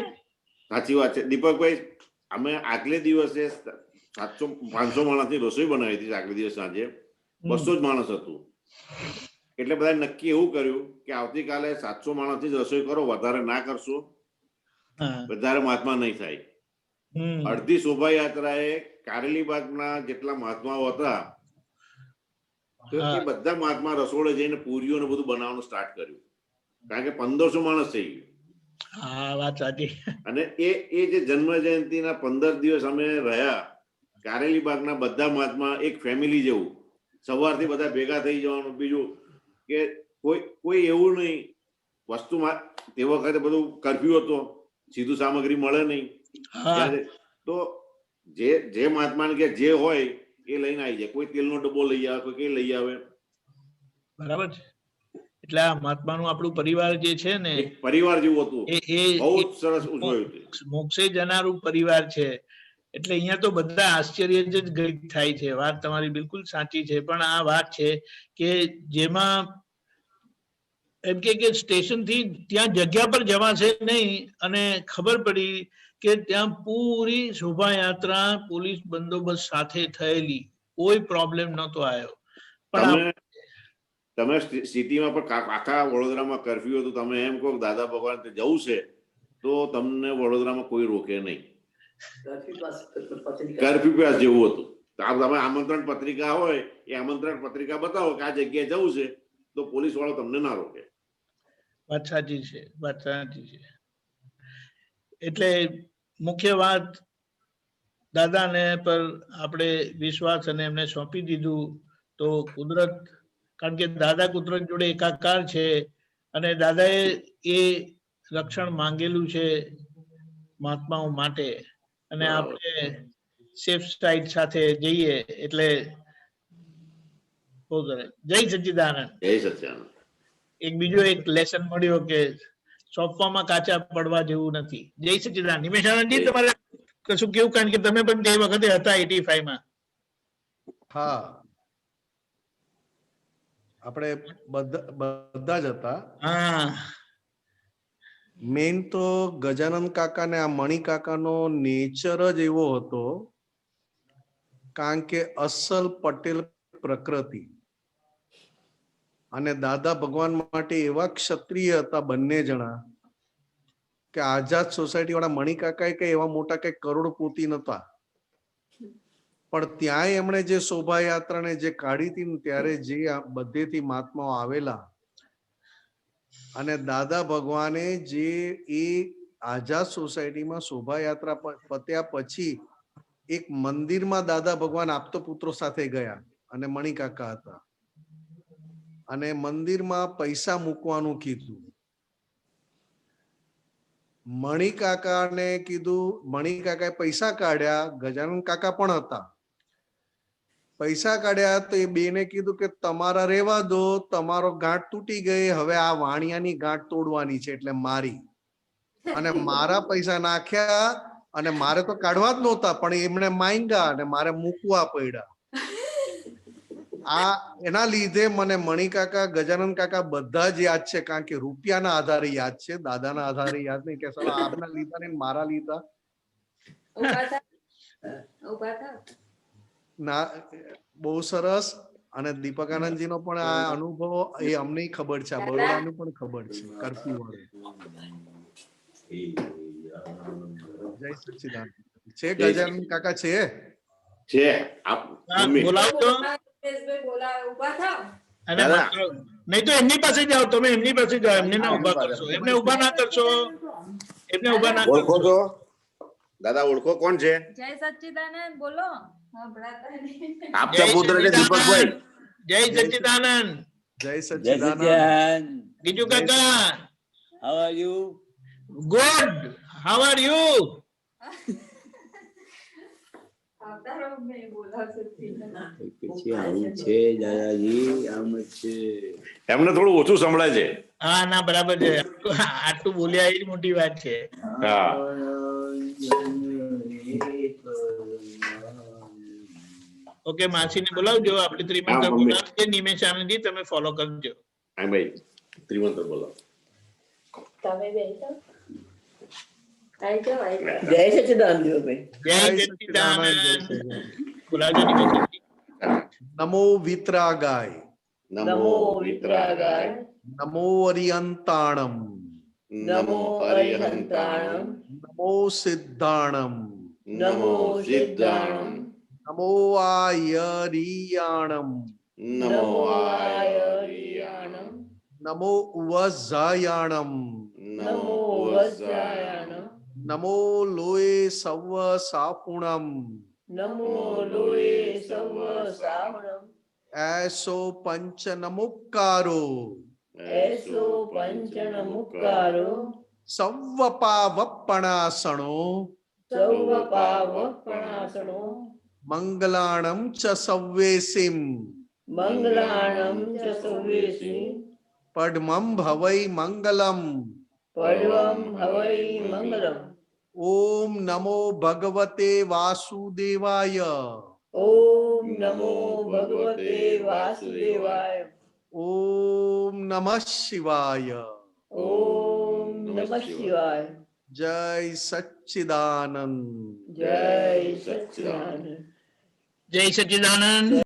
સાચી વાત છે દીપકભાઈ. અમે આગલે દિવસે 700-500 માણસની રસોઈ બનાવી હતી. આગલે દિવસ સાંજે 200 જ માણસ હતું. એટલે બધા નક્કી એવું કર્યું કે આવતીકાલે 700 માણસની જ રસોઈ કરો, વધારે ના કરશો, વધારે મહાત્મા નહીં થાય. અડધી શોભાયાત્રાએ કારેલીબાગના જેટલા મહાત્માઓ હતા, તો એ બધા મહાત્મા રસોડે જઈને પૂરીઓ ને બધું બનાવવાનું સ્ટાર્ટ કર્યું, કારણ કે 1500 માણસ થઈ ગયું. અને એ જે જન્મ જયંતિના 15 દિવસ અમે રહ્યા, કારેલીબાગના બધા મહાત્મા એક ફેમિલી જેવું, સવારથી બધા ભેગા થઈ જવાનું. બીજું કે કોઈ એવું નહીં વસ્તુમાં તે વખતે બધું કર્ફ્યુ હતો, સીધું સામગ્રી મળે નહીં. તો જે મહાત્માને કે જે હોય એ લઈને આવી જાય. કોઈ તેલનો ડબ્બો લઈ આવે, કોઈ કઈ લઈ આવે. બરાબર છે. એટલે આ મહાત્માનું આપણું પરિવાર જે છે ને, પરિવાર જેવું હતું, એ બહુ જ સરસ ઉજવાયું હતું. મોક્ષે જનારું પરિવાર છે. એટલે અહીંયા તો બધા આશ્ચર્યચકિત થાય છે. વાત તમારી બિલકુલ સાચી છે. પણ આ વાત છે કે જેમાં એમ કે સ્ટેશન થી ત્યાં જગ્યા પર જવાશે નહીં, અને ખબર પડી કે ત્યાં પૂરી શોભાયાત્રા પોલીસ બંદોબસ્ત સાથે થયેલી, કોઈ પ્રોબ્લેમ નતો આવ્યો. પણ તમે સિટીમાં પણ આખા વડોદરામાં કર્ફ્યુ હતું, તમે એમ કહો દાદા ભગવાન જવું છે તો તમને વડોદરામાં કોઈ રોકે નહીં. કર્ફ્યુ પાસ જેવું હતું. તમે આમંત્રણ પત્રિકા હોય એ આમંત્રણ પત્રિકા બતાવો કે આ જગ્યાએ જવું છે, તો પોલીસ વાળો તમને ના રોકે. વાત સાચી છે, વાત સાચી છે. એટલે મુખ્ય વાત દાદાને પર આપણે વિશ્વાસ અને એમને સોંપી દીધું તો કુદરત, કારણ કે દાદા કુદરત જોડે એકાકાર છે, અને દાદાએ એ રક્ષણ માંગેલું છે મહાત્માઓ માટે, અને આપણે સેફ સાઈડ સાથે જઈએ એટલે બહુ સરસ. જય સચ્ચિદાનંદ. જય સચ્ચિદાનંદ. એક બીજો એક લેસન મળ્યો કે સોંપવામાં કાચા પડવા જેવું નથી. જય સચ્ચિદાનંદ. નિમેશાનંદજી, તમારે કશું કેવું? કારણ કે તમે પણ તે વખતે હતા 85 માં. હા, આપણે બધા જ હતા. હા, મેઇન તો ગજાનંદ કાકા ને આ મણિ કાકાનો નેચર જ એવો હતો, કારણ કે અસલ પટેલ પ્રકૃતિ, અને દાદા ભગવાન માટે એવા ક્ષત્રિય હતા બંને જણા કે આઝાદ સોસાયટી વાળા મણિ કાકા કઈ એવા મોટા કઈ કરોડપતિ નતા, પણ ત્યાંય એમણે જે શોભાયાત્રાને જે કાઢી હતી ને, ત્યારે જે બધેથી મહાત્માઓ આવેલા, અને દાદા ભગવાને જે એ આઝાદ સોસાયટીમાં શોભાયાત્રા પત્યા પછી એક મંદિરમાં દાદા ભગવાન આપતો પુત્રો સાથે ગયા, અને મણિ કાકા હતા, અને મંદિરમાં પૈસા મૂકવાનું કીધું. મણિ કાકાને કીધું, મણિ કાકાએ પૈસા કાઢ્યા, ગજાનંદ કાકા પણ હતા. પૈસા કાઢ્યા તો એ બેને કીધું કે તમારા રેવા દો, તમારો ગાંઠ તૂટી ગઈ, હવે આ વાણિયાની ગાંઠ તોડવાની છે, એટલે મારી. અને મારા પૈસા નાખ્યા, અને મારે તો કાઢવા જ નહોતા, પણ એમણે માંગ્યા અને મારે મૂકવા પડ્યા. આ એના લીધે મને મણિ કાકા, ગજાનંદ કાકા બધા જ યાદ છે, કારણ કે રૂપિયાના આધારે યાદ છે, દાદાના આધારે યાદ નહીં કે સાલા આપના લીધા ને મારા લીધા ના. બહુ સરસ. અને દીપકાનંદજી નો પણ આ અનુભવ એ અમને ખબર છે, આ બરોડાનું પણ ખબર છે, કર્ફ્યુ વાળું. જય સચ્ચિદાનંદ. છે ગજાનંદ કાકા છે? છે. બોલાવજો. નહીં તો એમની પાસે જાઓ, તમે એમની પાસે જાઓ, એમને ના ઉભા કરશો, એમને ઉભા ના કરશો, એમને ઉભા ના કરશો. ઓળખો તો દાદા, ઓળખો કોણ છે? જય સચ્ચિદાનંદ બોલો. આપના પુત્ર છે દીપકભાઈ. જય સચ્ચિદાનંદ. જય સચ્ચિદાનંદ. બીજું કાકા, How are you? good. How are you? પછી આવું છે દાદાજી, આમ જ છે. એમને થોડું ઓછું સંભળાય છે. હા, ના બરાબર છે. આટલું બોલ્યા એ મોટી વાત છે. હા. ઓકે, માસીને બોલાવજો. આપણે ત્રિમંત્ર બોલાવજે. નિમેશ આનંદજી, તમે ફોલો કરજો. હા ભાઈ, ત્રિમંત્ર બોલાવો. તમે બેસો. જય સચ્ચિદાનંદ ભાઈ. જય સચ્ચિદાનંદ. બોલાવજો નિમેશજી. નમો વિતરાગાય. નમો વિતરાગાય. નમો અરિયંતાણમ. નમો અરિહંતાણમ. નમો સિદ્ધાણમ. નમો સિદ્ધાણમ. નમો આયરિયાણમ. નમો આયરિયાણમ. નમો ઉવઝાયાણમ. નમો વજ્રાયણમ. નમો લોએ સવ સાપુણમ. નમો લોએ સવ સાવણમ. એસો પંચ નમુક્કારો. એસો પંચણ મુક્કારો સવ્વ પાવપણાસણો સૌવ પાવપણાસણો મંગલાણમ ચ સવ્વેસિમ મંગલાણમ ચ સવ્યેસી પડમમ ભવૈ મંગલમ પડવમ હવૈ મંગલમ ઓમ નમો ભગવતે વાસુદેવાય ઓમ નમો ભગવતે વાસુદેવાય ઓમ નમઃ શિવાય ઓમ નમઃ શિવાય જય સચ્ચિદાનંદ જય સચ્ચિદાનંદ જય સચ્ચિદાનંદ.